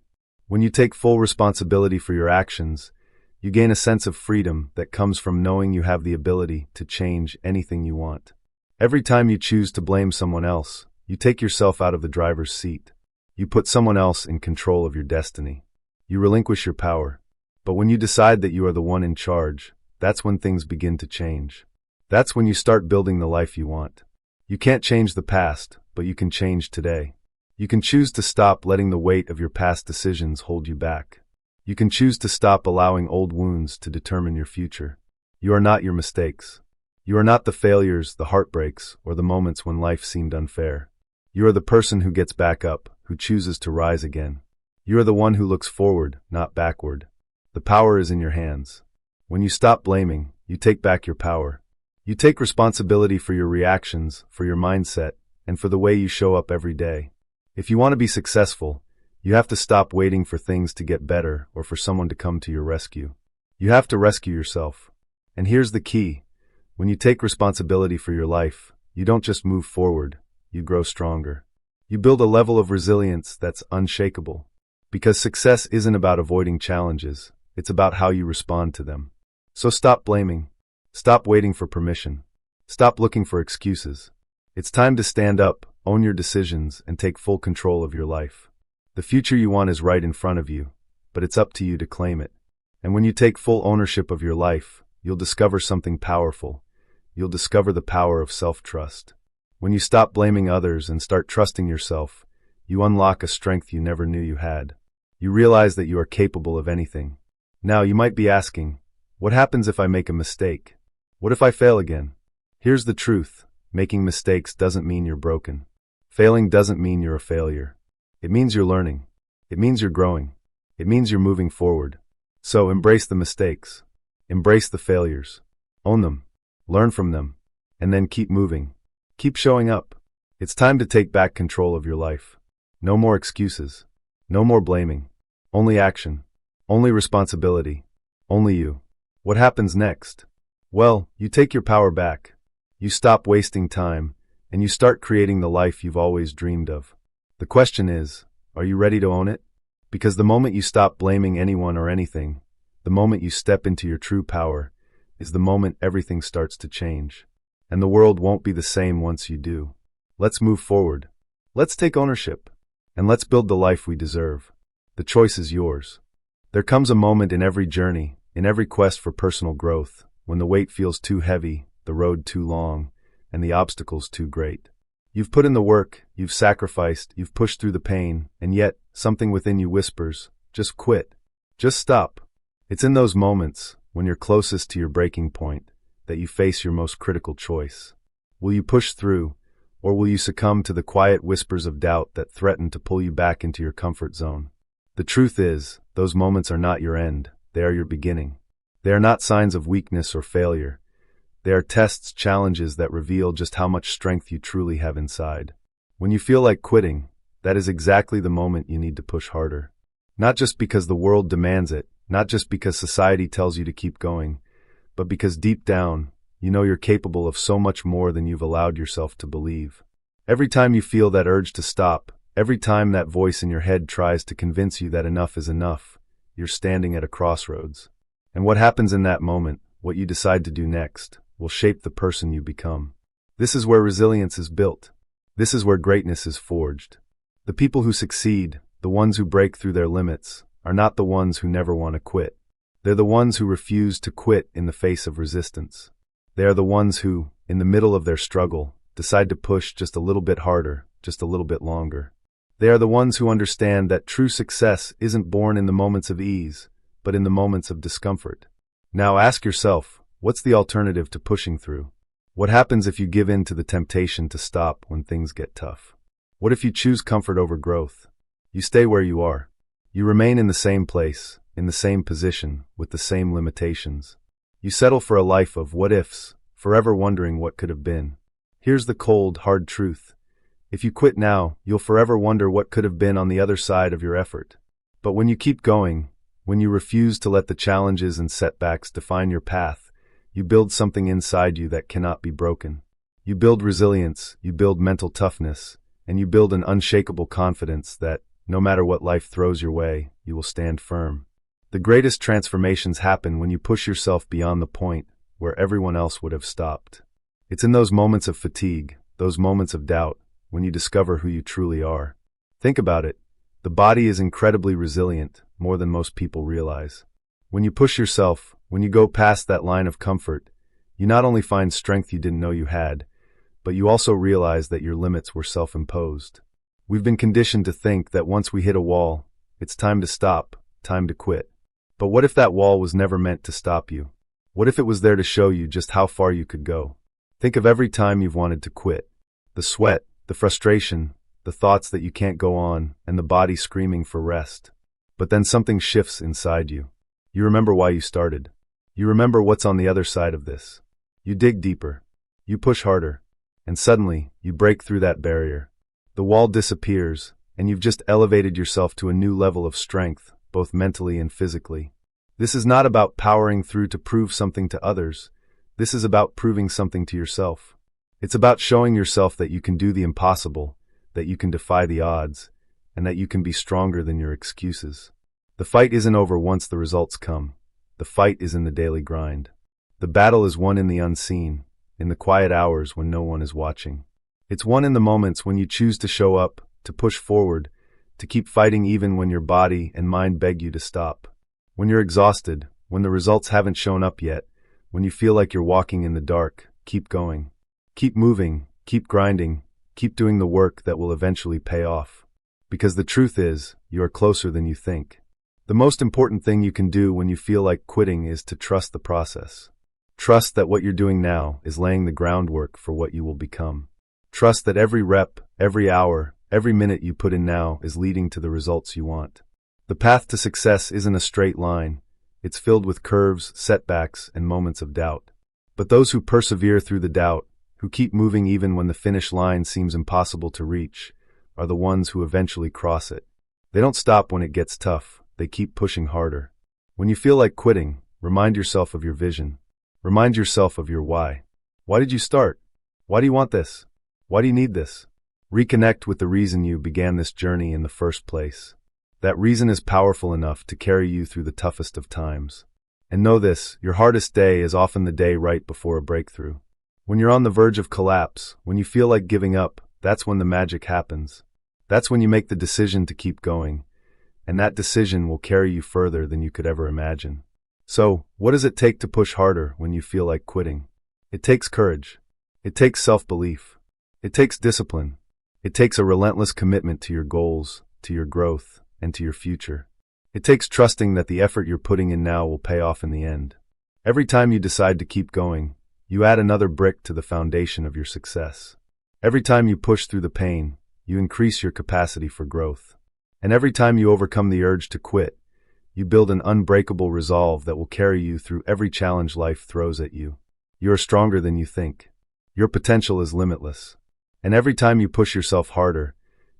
When you take full responsibility for your actions, you gain a sense of freedom that comes from knowing you have the ability to change anything you want. Every time you choose to blame someone else, you take yourself out of the driver's seat. You put someone else in control of your destiny. You relinquish your power. But when you decide that you are the one in charge, that's when things begin to change. That's when you start building the life you want. You can't change the past, but you can change today. You can choose to stop letting the weight of your past decisions hold you back. You can choose to stop allowing old wounds to determine your future. You are not your mistakes. You are not the failures, the heartbreaks, or the moments when life seemed unfair. You are the person who gets back up, who chooses to rise again. You are the one who looks forward, not backward. The power is in your hands. When you stop blaming, you take back your power. You take responsibility for your reactions, for your mindset, and for the way you show up every day. If you want to be successful, you have to stop waiting for things to get better or for someone to come to your rescue. You have to rescue yourself. And here's the key. When you take responsibility for your life, you don't just move forward, you grow stronger. You build a level of resilience that's unshakable. Because success isn't about avoiding challenges, it's about how you respond to them. So stop blaming. Stop waiting for permission. Stop looking for excuses. It's time to stand up, own your decisions, and take full control of your life. The future you want is right in front of you, but it's up to you to claim it. And when you take full ownership of your life, you'll discover something powerful. You'll discover the power of self-trust. When you stop blaming others and start trusting yourself, you unlock a strength you never knew you had. You realize that you are capable of anything. Now, you might be asking, what happens if I make a mistake? What if I fail again? Here's the truth. Making mistakes doesn't mean you're broken. Failing doesn't mean you're a failure. It means you're learning. It means you're growing. It means you're moving forward. So embrace the mistakes. Embrace the failures. Own them. Learn from them. And then keep moving. Keep showing up. It's time to take back control of your life. No more excuses. No more blaming. Only action. Only responsibility. Only you. What happens next? Well, you take your power back. You stop wasting time, and you start creating the life you've always dreamed of. The question is, are you ready to own it? Because the moment you stop blaming anyone or anything, the moment you step into your true power, is the moment everything starts to change. And the world won't be the same once you do. Let's move forward. Let's take ownership. And let's build the life we deserve. The choice is yours. There comes a moment in every journey, in every quest for personal growth, when the weight feels too heavy, the road too long, and the obstacles too great. You've put in the work, you've sacrificed, you've pushed through the pain, and yet, something within you whispers, just quit. Just stop. It's in those moments, when you're closest to your breaking point, that you face your most critical choice. Will you push through, or will you succumb to the quiet whispers of doubt that threaten to pull you back into your comfort zone? The truth is, those moments are not your end, they are your beginning. They are not signs of weakness or failure. They are tests, challenges that reveal just how much strength you truly have inside. When you feel like quitting, that is exactly the moment you need to push harder. Not just because the world demands it, not just because society tells you to keep going, but because deep down, you know you're capable of so much more than you've allowed yourself to believe. Every time you feel that urge to stop, every time that voice in your head tries to convince you that enough is enough, you're standing at a crossroads. And what happens in that moment, what you decide to do next, will shape the person you become. This is where resilience is built. This is where greatness is forged. The people who succeed, the ones who break through their limits, are not the ones who never want to quit. They're the ones who refuse to quit in the face of resistance. They are the ones who, in the middle of their struggle, decide to push just a little bit harder, just a little bit longer. They are the ones who understand that true success isn't born in the moments of ease, but in the moments of discomfort. Now ask yourself, what's the alternative to pushing through? What happens if you give in to the temptation to stop when things get tough? What if you choose comfort over growth? You stay where you are. You remain in the same place, in the same position, with the same limitations. You settle for a life of what-ifs, forever wondering what could have been. Here's the cold, hard truth. If you quit now, you'll forever wonder what could have been on the other side of your effort. But when you keep going, when you refuse to let the challenges and setbacks define your path, you build something inside you that cannot be broken. You build resilience, you build mental toughness, and you build an unshakable confidence that, no matter what life throws your way, you will stand firm. The greatest transformations happen when you push yourself beyond the point where everyone else would have stopped. It's in those moments of fatigue, those moments of doubt, when you discover who you truly are. Think about it. The body is incredibly resilient, more than most people realize. When you push yourself, when you go past that line of comfort, you not only find strength you didn't know you had, but you also realize that your limits were self-imposed. We've been conditioned to think that once we hit a wall, it's time to stop, time to quit. But what if that wall was never meant to stop you? What if it was there to show you just how far you could go? Think of every time you've wanted to quit. The sweat, the frustration, the thoughts that you can't go on, and the body screaming for rest. But then something shifts inside you. You remember why you started. You remember what's on the other side of this. You dig deeper. You push harder. And suddenly, you break through that barrier. The wall disappears, and you've just elevated yourself to a new level of strength, both mentally and physically. This is not about powering through to prove something to others. This is about proving something to yourself. It's about showing yourself that you can do the impossible, that you can defy the odds, and that you can be stronger than your excuses. The fight isn't over once the results come. The fight is in the daily grind. The battle is won in the unseen, in the quiet hours when no one is watching. It's won in the moments when you choose to show up, to push forward, to keep fighting even when your body and mind beg you to stop. When you're exhausted, when the results haven't shown up yet, when you feel like you're walking in the dark, keep going. Keep moving, keep grinding, keep doing the work that will eventually pay off. Because the truth is, you are closer than you think. The most important thing you can do when you feel like quitting is to trust the process. Trust that what you're doing now is laying the groundwork for what you will become. Trust that every rep, every hour, every minute you put in now is leading to the results you want. The path to success isn't a straight line. It's filled with curves, setbacks, and moments of doubt. But those who persevere through the doubt, who keep moving even when the finish line seems impossible to reach, are the ones who eventually cross it. They don't stop when it gets tough. They keep pushing harder. When you feel like quitting, remind yourself of your vision. Remind yourself of your why. Why did you start? Why do you want this? Why do you need this? Reconnect with the reason you began this journey in the first place. That reason is powerful enough to carry you through the toughest of times. And know this, your hardest day is often the day right before a breakthrough. When you're on the verge of collapse, when you feel like giving up, that's when the magic happens. That's when you make the decision to keep going. And that decision will carry you further than you could ever imagine. So, what does it take to push harder when you feel like quitting? It takes courage. It takes self-belief. It takes discipline. It takes a relentless commitment to your goals, to your growth, and to your future. It takes trusting that the effort you're putting in now will pay off in the end. Every time you decide to keep going, you add another brick to the foundation of your success. Every time you push through the pain, you increase your capacity for growth. And every time you overcome the urge to quit, you build an unbreakable resolve that will carry you through every challenge life throws at you. You are stronger than you think. Your potential is limitless. And every time you push yourself harder,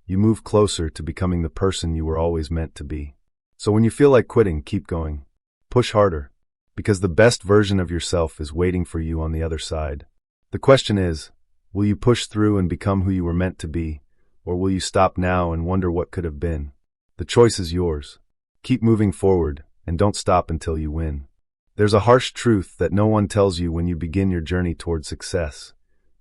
you move closer to becoming the person you were always meant to be. So when you feel like quitting, keep going. Push harder, because the best version of yourself is waiting for you on the other side. The question is, will you push through and become who you were meant to be, or will you stop now and wonder what could have been? The choice is yours. Keep moving forward, and don't stop until you win. There's a harsh truth that no one tells you when you begin your journey toward success.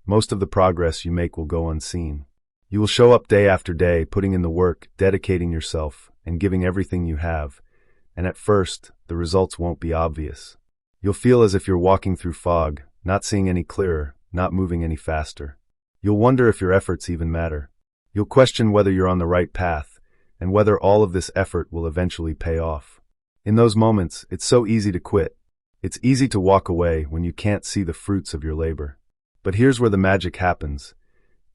Most of the progress you make will go unseen. You will show up day after day, putting in the work, dedicating yourself, and giving everything you have. And at first, the results won't be obvious. You'll feel as if you're walking through fog, not seeing any clearer, not moving any faster. You'll wonder if your efforts even matter. You'll question whether you're on the right path, and whether all of this effort will eventually pay off. In those moments, it's so easy to quit. It's easy to walk away when you can't see the fruits of your labor. But here's where the magic happens.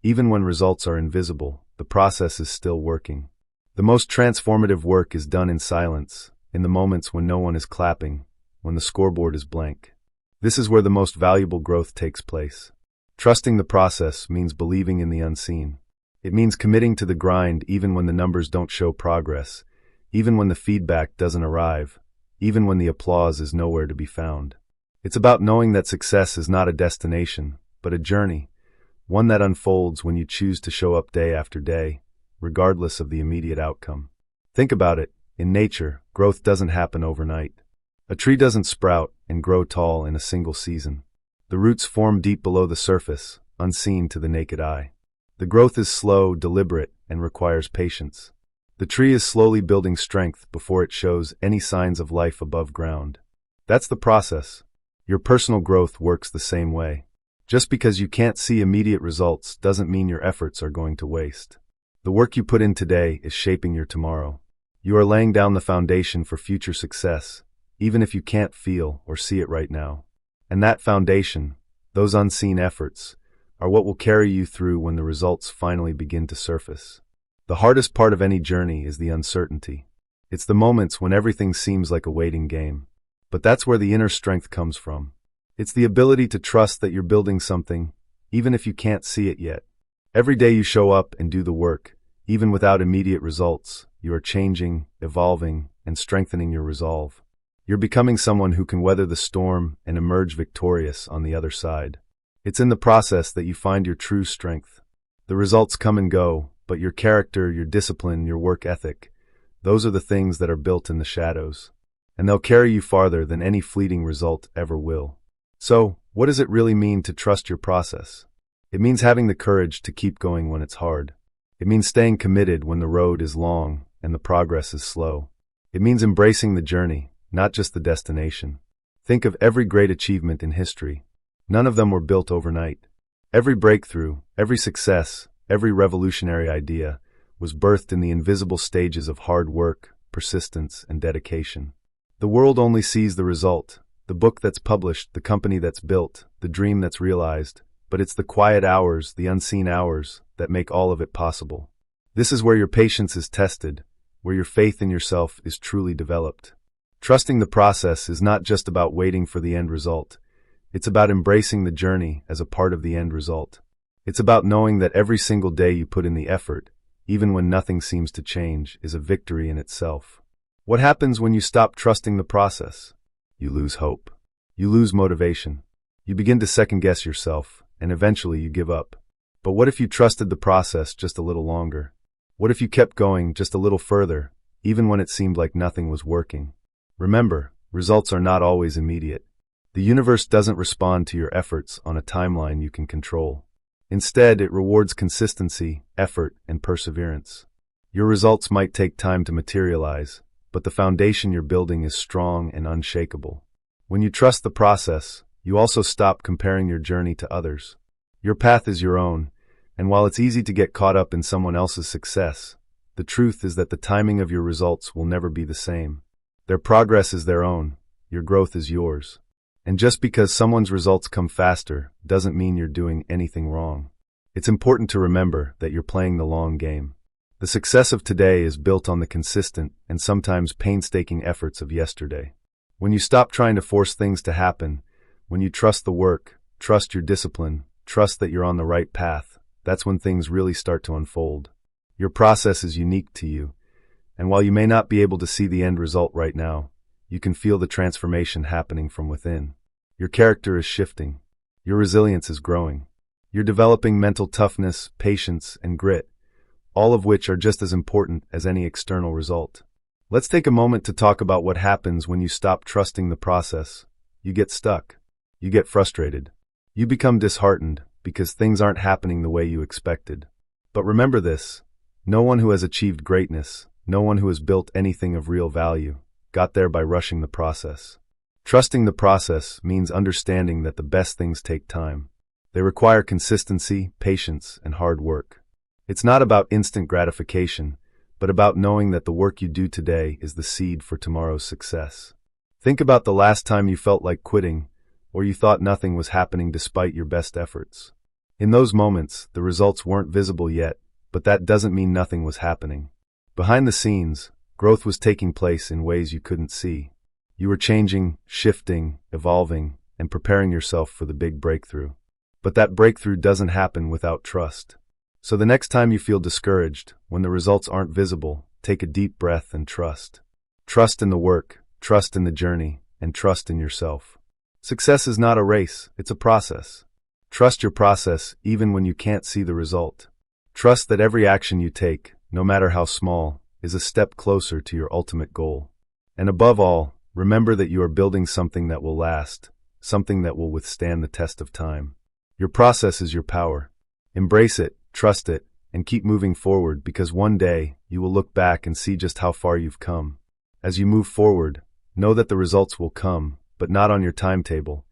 Even when results are invisible, the process is still working. The most transformative work is done in silence, in the moments when no one is clapping, when the scoreboard is blank. This is where the most valuable growth takes place. Trusting the process means believing in the unseen. It means committing to the grind even when the numbers don't show progress, even when the feedback doesn't arrive, even when the applause is nowhere to be found. It's about knowing that success is not a destination, but a journey, one that unfolds when you choose to show up day after day, regardless of the immediate outcome. Think about it. In nature, growth doesn't happen overnight. A tree doesn't sprout and grow tall in a single season. The roots form deep below the surface, unseen to the naked eye. The growth is slow, deliberate, and requires patience. The tree is slowly building strength before it shows any signs of life above ground. That's the process. Your personal growth works the same way. Just because you can't see immediate results doesn't mean your efforts are going to waste. The work you put in today is shaping your tomorrow. You are laying down the foundation for future success, even if you can't feel or see it right now. And that foundation, those unseen efforts, are what will carry you through when the results finally begin to surface. The hardest part of any journey is the uncertainty. It's the moments when everything seems like a waiting game. But that's where the inner strength comes from. It's the ability to trust that you're building something, even if you can't see it yet. Every day you show up and do the work, even without immediate results, you are changing, evolving, and strengthening your resolve. You're becoming someone who can weather the storm and emerge victorious on the other side. It's in the process that you find your true strength. The results come and go, but your character, your discipline, your work ethic, those are the things that are built in the shadows. And they'll carry you farther than any fleeting result ever will. So, what does it really mean to trust your process? It means having the courage to keep going when it's hard. It means staying committed when the road is long and the progress is slow. It means embracing the journey, not just the destination. Think of every great achievement in history. None of them were built overnight. Every breakthrough, every success, every revolutionary idea was birthed in the invisible stages of hard work, persistence, and dedication. The world only sees the result, the book that's published, the company that's built, the dream that's realized, but it's the quiet hours, the unseen hours, that make all of it possible. This is where your patience is tested, where your faith in yourself is truly developed. Trusting the process is not just about waiting for the end result. It's about embracing the journey as a part of the end result. It's about knowing that every single day you put in the effort, even when nothing seems to change, is a victory in itself. What happens when you stop trusting the process? You lose hope. You lose motivation. You begin to second-guess yourself, and eventually you give up. But what if you trusted the process just a little longer? What if you kept going just a little further, even when it seemed like nothing was working? Remember, results are not always immediate. The universe doesn't respond to your efforts on a timeline you can control. Instead, it rewards consistency, effort, and perseverance. Your results might take time to materialize, but the foundation you're building is strong and unshakable. When you trust the process, you also stop comparing your journey to others. Your path is your own, and while it's easy to get caught up in someone else's success, the truth is that the timing of your results will never be the same. Their progress is their own, your growth is yours. And just because someone's results come faster doesn't mean you're doing anything wrong. It's important to remember that you're playing the long game. The success of today is built on the consistent and sometimes painstaking efforts of yesterday. When you stop trying to force things to happen, when you trust the work, trust your discipline, trust that you're on the right path, that's when things really start to unfold. Your process is unique to you, and while you may not be able to see the end result right now, you can feel the transformation happening from within. Your character is shifting. Your resilience is growing. You're developing mental toughness, patience, and grit, all of which are just as important as any external result. Let's take a moment to talk about what happens when you stop trusting the process. You get stuck. You get frustrated. You become disheartened because things aren't happening the way you expected. But remember this: no one who has achieved greatness, no one who has built anything of real value, got there by rushing the process. Trusting the process means understanding that the best things take time. They require consistency, patience, and hard work. It's not about instant gratification, but about knowing that the work you do today is the seed for tomorrow's success. Think about the last time you felt like quitting, or you thought nothing was happening despite your best efforts. In those moments, the results weren't visible yet, but that doesn't mean nothing was happening. Behind the scenes, growth was taking place in ways you couldn't see. You were changing, shifting, evolving, and preparing yourself for the big breakthrough. But that breakthrough doesn't happen without trust. So the next time you feel discouraged, when the results aren't visible, take a deep breath and trust. Trust in the work, trust in the journey, and trust in yourself. Success is not a race, it's a process. Trust your process even when you can't see the result. Trust that every action you take, no matter how small, is a step closer to your ultimate goal. And above all, remember that you are building something that will last, something that will withstand the test of time. Your process is your power. Embrace it, trust it, and keep moving forward, because one day you will look back and see just how far you've come. As you move forward, know that the results will come, but not on your timetable.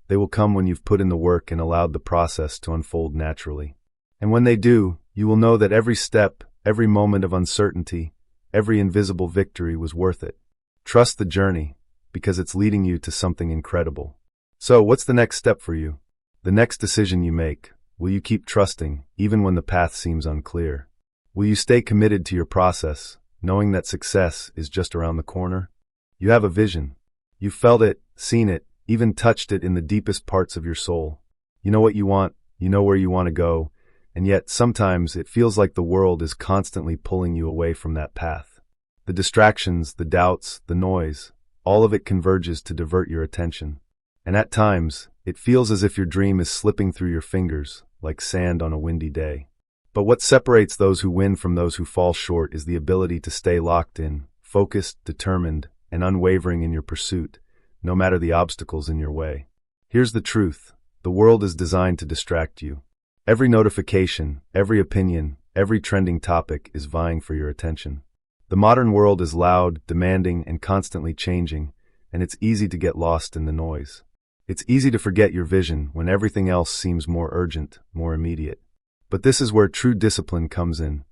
They will come when you've put in the work and allowed the process to unfold naturally. And when they do, you will know that every step, every moment of uncertainty, every invisible victory was worth it. Trust the journey, because it's leading you to something incredible. So, what's the next step for you? The next decision you make, will you keep trusting, even when the path seems unclear? Will you stay committed to your process, knowing that success is just around the corner? You have a vision. You've felt it, seen it, even touched it in the deepest parts of your soul. You know what you want, you know where you want to go, and yet sometimes it feels like the world is constantly pulling you away from that path. The distractions, the doubts, the noise, all of it converges to divert your attention. And at times, it feels as if your dream is slipping through your fingers, like sand on a windy day. But what separates those who win from those who fall short is the ability to stay locked in, focused, determined, and unwavering in your pursuit, no matter the obstacles in your way. Here's the truth: the world is designed to distract you. Every notification, every opinion, every trending topic is vying for your attention. The modern world is loud, demanding, and constantly changing, and it's easy to get lost in the noise. It's easy to forget your vision when everything else seems more urgent, more immediate. But this is where true discipline comes in.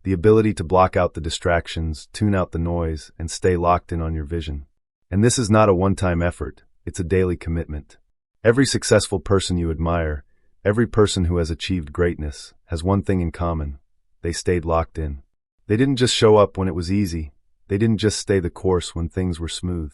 The ability to block out the distractions, tune out the noise, and stay locked in on your vision. And this is not a one-time effort, it's a daily commitment. Every successful person you admire, every person who has achieved greatness, has one thing in common: they stayed locked in. They didn't just show up when it was easy. They didn't just stay the course when things were smooth.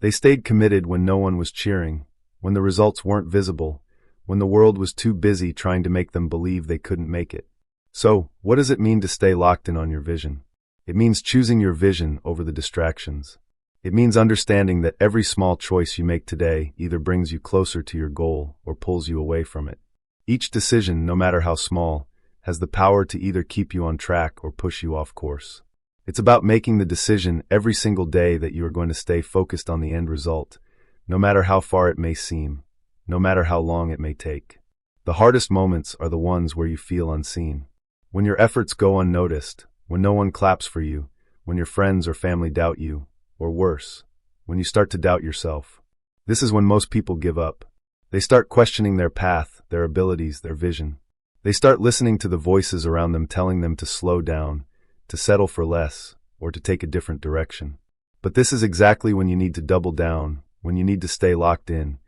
They stayed committed when no one was cheering, when the results weren't visible, when the world was too busy trying to make them believe they couldn't make it. So, what does it mean to stay locked in on your vision? It means choosing your vision over the distractions. It means understanding that every small choice you make today either brings you closer to your goal or pulls you away from it. Each decision, no matter how small, has the power to either keep you on track or push you off course. It's about making the decision every single day that you are going to stay focused on the end result, no matter how far it may seem, no matter how long it may take. The hardest moments are the ones where you feel unseen. When your efforts go unnoticed, when no one claps for you, when your friends or family doubt you, or worse, when you start to doubt yourself. This is when most people give up. They start questioning their path, their abilities, their vision. They start listening to the voices around them telling them to slow down, to settle for less, or to take a different direction. But this is exactly when you need to double down, when you need to stay locked in,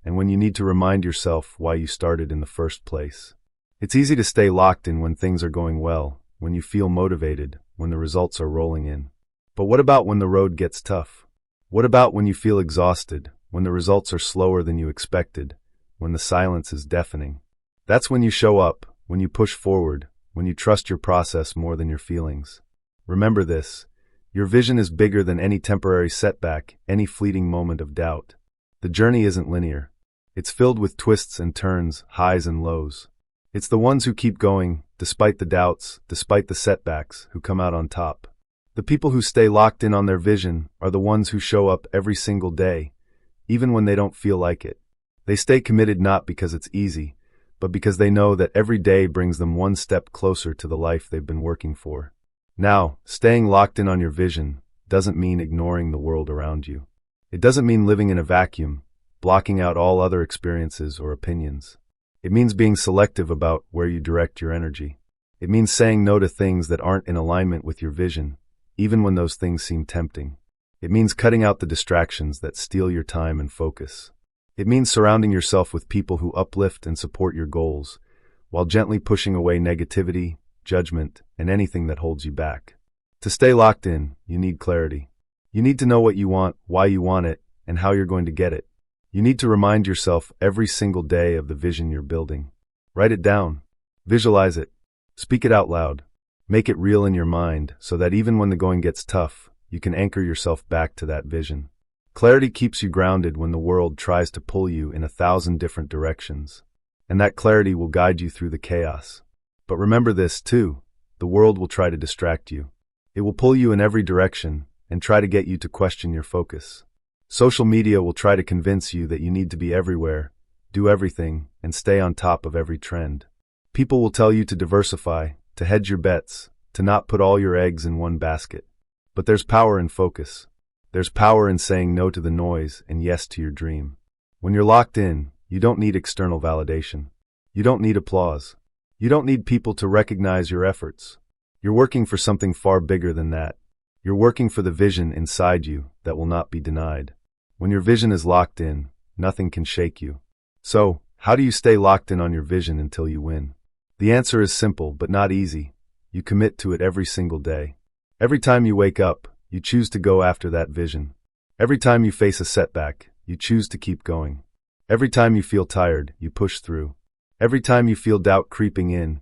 and when you need to remind yourself why you started in the first place. It's easy to stay locked in when things are going well, when you feel motivated, when the results are rolling in. But what about when the road gets tough? What about when you feel exhausted, when the results are slower than you expected, when the silence is deafening? That's when you show up, when you push forward, when you trust your process more than your feelings. Remember this: your vision is bigger than any temporary setback, any fleeting moment of doubt. The journey isn't linear. It's filled with twists and turns, highs and lows. It's the ones who keep going, despite the doubts, despite the setbacks, who come out on top. The people who stay locked in on their vision are the ones who show up every single day, even when they don't feel like it. They stay committed not because it's easy, but because they know that every day brings them one step closer to the life they've been working for. Now, staying locked in on your vision doesn't mean ignoring the world around you. It doesn't mean living in a vacuum, blocking out all other experiences or opinions. It means being selective about where you direct your energy. It means saying no to things that aren't in alignment with your vision, even when those things seem tempting. It means cutting out the distractions that steal your time and focus. It means surrounding yourself with people who uplift and support your goals, while gently pushing away negativity, judgment, and anything that holds you back. To stay locked in, you need clarity. You need to know what you want, why you want it, and how you're going to get it. You need to remind yourself every single day of the vision you're building. Write it down. Visualize it. Speak it out loud. Make it real in your mind so that even when the going gets tough, you can anchor yourself back to that vision. Clarity keeps you grounded when the world tries to pull you in 1,000 different directions. And that clarity will guide you through the chaos. But remember this too: the world will try to distract you. It will pull you in every direction and try to get you to question your focus. Social media will try to convince you that you need to be everywhere, do everything, and stay on top of every trend. People will tell you to diversify, to hedge your bets, to not put all your eggs in one basket. But there's power in focus. There's power in saying no to the noise and yes to your dream. When you're locked in, you don't need external validation. You don't need applause. You don't need people to recognize your efforts. You're working for something far bigger than that. You're working for the vision inside you that will not be denied. When your vision is locked in, nothing can shake you. So, how do you stay locked in on your vision until you win? The answer is simple but not easy. You commit to it every single day. Every time you wake up, you choose to go after that vision. Every time you face a setback, you choose to keep going. Every time you feel tired, you push through. Every time you feel doubt creeping in,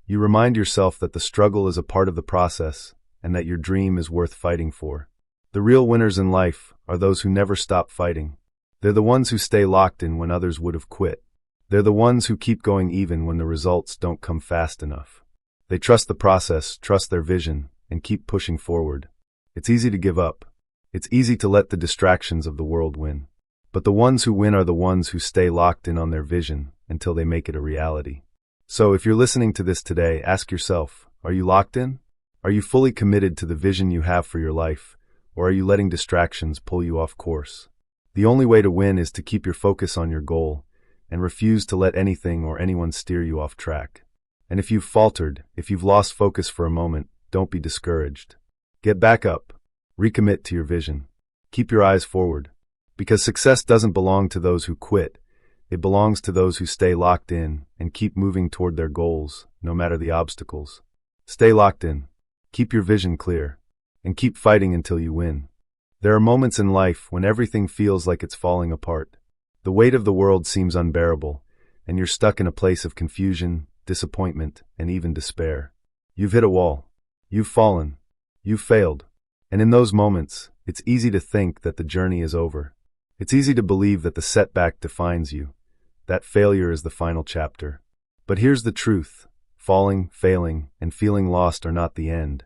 you remind yourself that the struggle is a part of the process and that your dream is worth fighting for. The real winners in life are those who never stop fighting. They're the ones who stay locked in when others would have quit. They're the ones who keep going even when the results don't come fast enough. They trust the process, trust their vision, and keep pushing forward. It's easy to give up. It's easy to let the distractions of the world win. But the ones who win are the ones who stay locked in on their vision until they make it a reality. So if you're listening to this today, ask yourself, are you locked in? Are you fully committed to the vision you have for your life? Or are you letting distractions pull you off course? The only way to win is to keep your focus on your goal and refuse to let anything or anyone steer you off track. And if you've faltered, if you've lost focus for a moment, don't be discouraged. Get back up. Recommit to your vision. Keep your eyes forward. Because success doesn't belong to those who quit. It belongs to those who stay locked in and keep moving toward their goals, no matter the obstacles. Stay locked in. Keep your vision clear. And keep fighting until you win. There are moments in life when everything feels like it's falling apart. The weight of the world seems unbearable, and you're stuck in a place of confusion, disappointment, and even despair. You've hit a wall. You've fallen. You've failed. And in those moments, it's easy to think that the journey is over. It's easy to believe that the setback defines you, that failure is the final chapter. But here's the truth. Falling, failing, and feeling lost are not the end.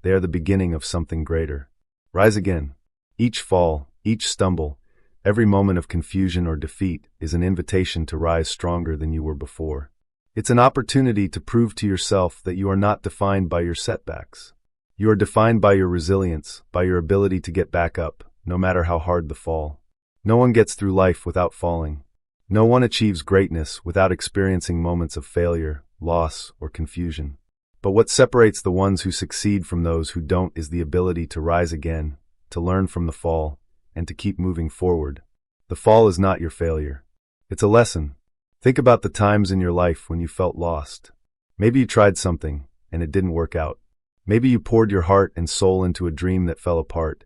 They are the beginning of something greater. Rise again. Each fall, each stumble, every moment of confusion or defeat is an invitation to rise stronger than you were before. It's an opportunity to prove to yourself that you are not defined by your setbacks. You are defined by your resilience, by your ability to get back up, no matter how hard the fall. No one gets through life without falling. No one achieves greatness without experiencing moments of failure, loss, or confusion. But what separates the ones who succeed from those who don't is the ability to rise again, to learn from the fall, and to keep moving forward. The fall is not your failure. It's a lesson. Think about the times in your life when you felt lost. Maybe you tried something, and it didn't work out. Maybe you poured your heart and soul into a dream that fell apart,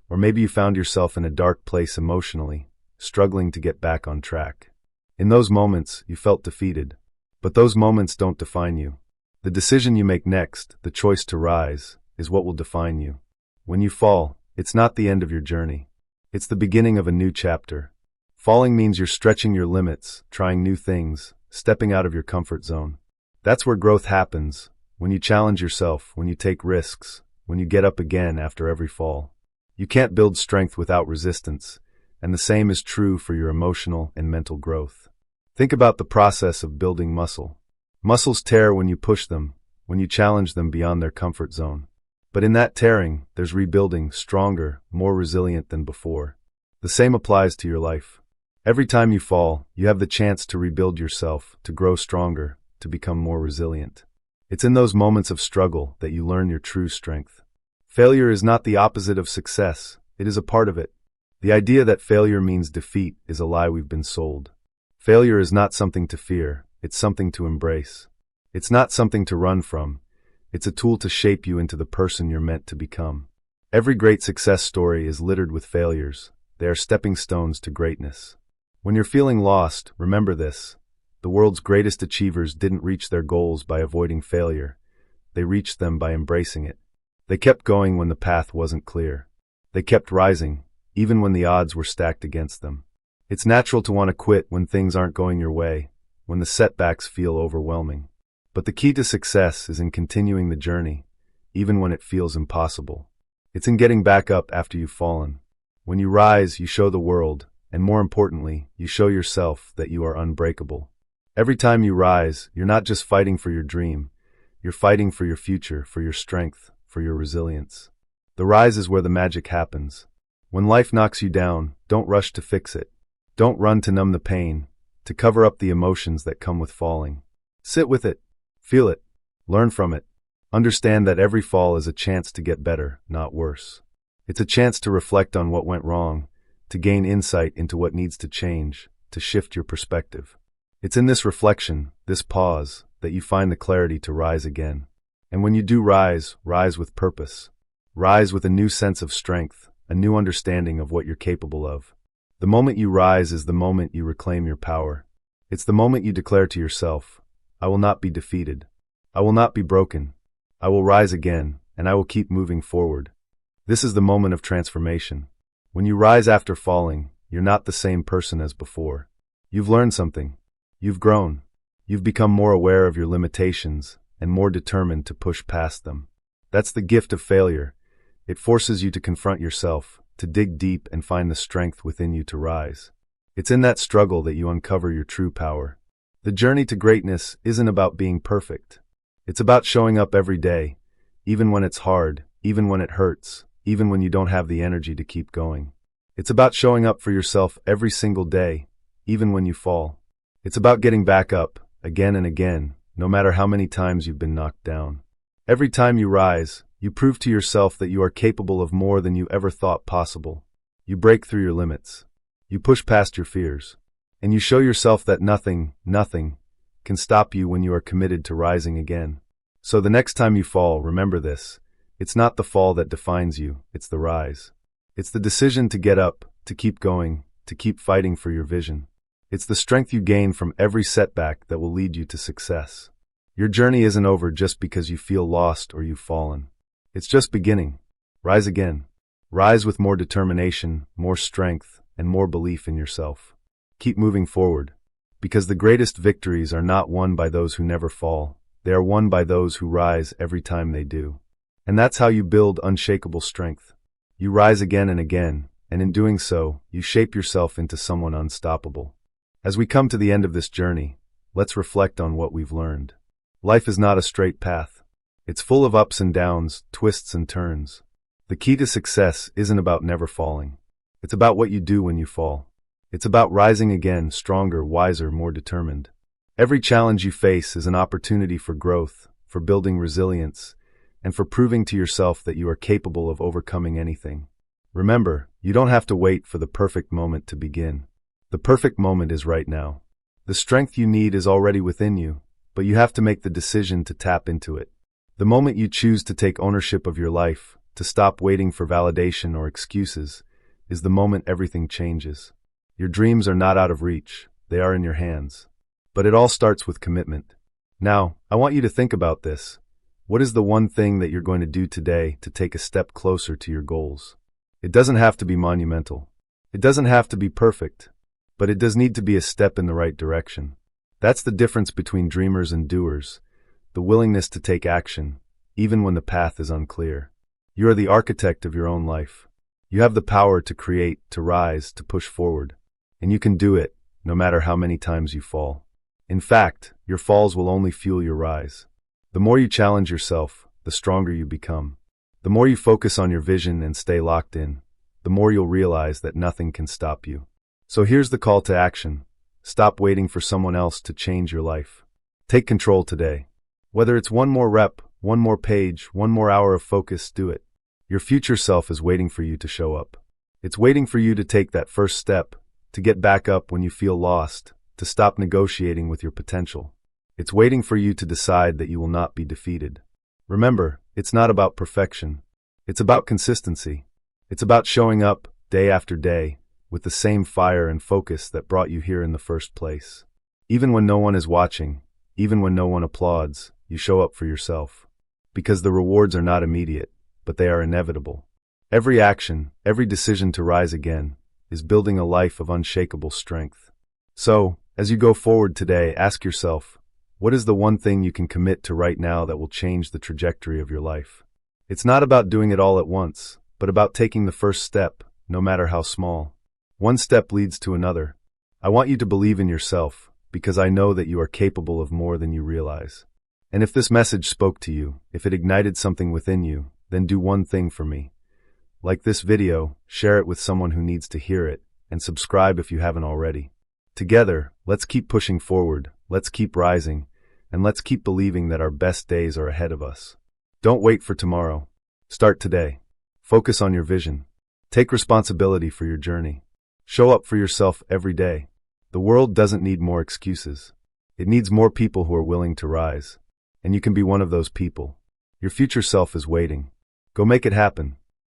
or maybe you found yourself in a dark place emotionally, struggling to get back on track. In those moments, you felt defeated. But those moments don't define you. The decision you make next, the choice to rise, is what will define you. When you fall, it's not the end of your journey. It's the beginning of a new chapter. Falling means you're stretching your limits, trying new things, stepping out of your comfort zone. That's where growth happens, when you challenge yourself, when you take risks, when you get up again after every fall. You can't build strength without resistance, and the same is true for your emotional and mental growth. Think about the process of building muscle. Muscles tear when you push them, when you challenge them beyond their comfort zone. But in that tearing, there's rebuilding, stronger, more resilient than before. The same applies to your life. Every time you fall, you have the chance to rebuild yourself, to grow stronger, to become more resilient. It's in those moments of struggle that you learn your true strength. Failure is not the opposite of success, it is a part of it. The idea that failure means defeat is a lie we've been sold. Failure is not something to fear, it's something to embrace. It's not something to run from, it's a tool to shape you into the person you're meant to become. Every great success story is littered with failures. They are stepping stones to greatness. When you're feeling lost, remember this. The world's greatest achievers didn't reach their goals by avoiding failure. They reached them by embracing it. They kept going when the path wasn't clear. They kept rising, even when the odds were stacked against them. It's natural to want to quit when things aren't going your way, when the setbacks feel overwhelming. But the key to success is in continuing the journey, even when it feels impossible. It's in getting back up after you've fallen. When you rise, you show the world, and more importantly, you show yourself that you are unbreakable. Every time you rise, you're not just fighting for your dream, you're fighting for your future, for your strength, for your resilience. The rise is where the magic happens. When life knocks you down, don't rush to fix it. Don't run to numb the pain, to cover up the emotions that come with falling. Sit with it, feel it, learn from it. Understand that every fall is a chance to get better, not worse. It's a chance to reflect on what went wrong, to gain insight into what needs to change, to shift your perspective. It's in this reflection, this pause, that you find the clarity to rise again. And when you do rise, rise with purpose. Rise with a new sense of strength, a new understanding of what you're capable of. The moment you rise is the moment you reclaim your power. It's the moment you declare to yourself, I will not be defeated. I will not be broken. I will rise again, and I will keep moving forward. This is the moment of transformation. When you rise after falling, you're not the same person as before. You've learned something. You've grown. You've become more aware of your limitations and more determined to push past them. That's the gift of failure. It forces you to confront yourself, to dig deep and find the strength within you to rise. It's in that struggle that you uncover your true power. The journey to greatness isn't about being perfect. It's about showing up every day, even when it's hard, even when it hurts, even when you don't have the energy to keep going. It's about showing up for yourself every single day, even when you fall. It's about getting back up, again and again, no matter how many times you've been knocked down. Every time you rise, you prove to yourself that you are capable of more than you ever thought possible. You break through your limits. You push past your fears. And you show yourself that nothing can stop you when you are committed to rising again. So the next time you fall, remember this. It's not the fall that defines you, it's the rise. It's the decision to get up, to keep going, to keep fighting for your vision. It's the strength you gain from every setback that will lead you to success. Your journey isn't over just because you feel lost or you've fallen. It's just beginning. Rise again. Rise with more determination, more strength, and more belief in yourself. Keep moving forward, because the greatest victories are not won by those who never fall. They are won by those who rise every time they do. And that's how you build unshakable strength. You rise again and again, and in doing so, you shape yourself into someone unstoppable. As we come to the end of this journey, let's reflect on what we've learned. Life is not a straight path. It's full of ups and downs, twists and turns. The key to success isn't about never falling. It's about what you do when you fall. It's about rising again, stronger, wiser, more determined. Every challenge you face is an opportunity for growth, for building resilience, and for proving to yourself that you are capable of overcoming anything. Remember, you don't have to wait for the perfect moment to begin. The perfect moment is right now. The strength you need is already within you, but you have to make the decision to tap into it. The moment you choose to take ownership of your life, to stop waiting for validation or excuses, is the moment everything changes. Your dreams are not out of reach, they are in your hands. But it all starts with commitment. Now, I want you to think about this. What is the one thing that you're going to do today to take a step closer to your goals? It doesn't have to be monumental. It doesn't have to be perfect. But it does need to be a step in the right direction. That's the difference between dreamers and doers. The willingness to take action, even when the path is unclear. You are the architect of your own life. You have the power to create, to rise, to push forward. And you can do it, no matter how many times you fall. In fact, your falls will only fuel your rise. The more you challenge yourself, the stronger you become. The more you focus on your vision and stay locked in, the more you'll realize that nothing can stop you. So here's the call to action. Stop waiting for someone else to change your life. Take control today. Whether it's one more rep, one more page, one more hour of focus, do it. Your future self is waiting for you to show up. It's waiting for you to take that first step, to get back up when you feel lost, to stop negotiating with your potential. It's waiting for you to decide that you will not be defeated. Remember, it's not about perfection. It's about consistency. It's about showing up, day after day, with the same fire and focus that brought you here in the first place. Even when no one is watching, even when no one applauds, you show up for yourself. Because the rewards are not immediate, but they are inevitable. Every action, every decision to rise again, is building a life of unshakable strength. So, as you go forward today, ask yourself, what is the one thing you can commit to right now that will change the trajectory of your life? It's not about doing it all at once, but about taking the first step, no matter how small. One step leads to another. I want you to believe in yourself, because I know that you are capable of more than you realize. And if this message spoke to you, if it ignited something within you, then do one thing for me. Like this video, share it with someone who needs to hear it, and subscribe if you haven't already. Together, let's keep pushing forward, let's keep rising, and let's keep believing that our best days are ahead of us. Don't wait for tomorrow. Start today. Focus on your vision. Take responsibility for your journey. Show up for yourself every day. The world doesn't need more excuses. It needs more people who are willing to rise. And you can be one of those people. Your future self is waiting. Go make it happen.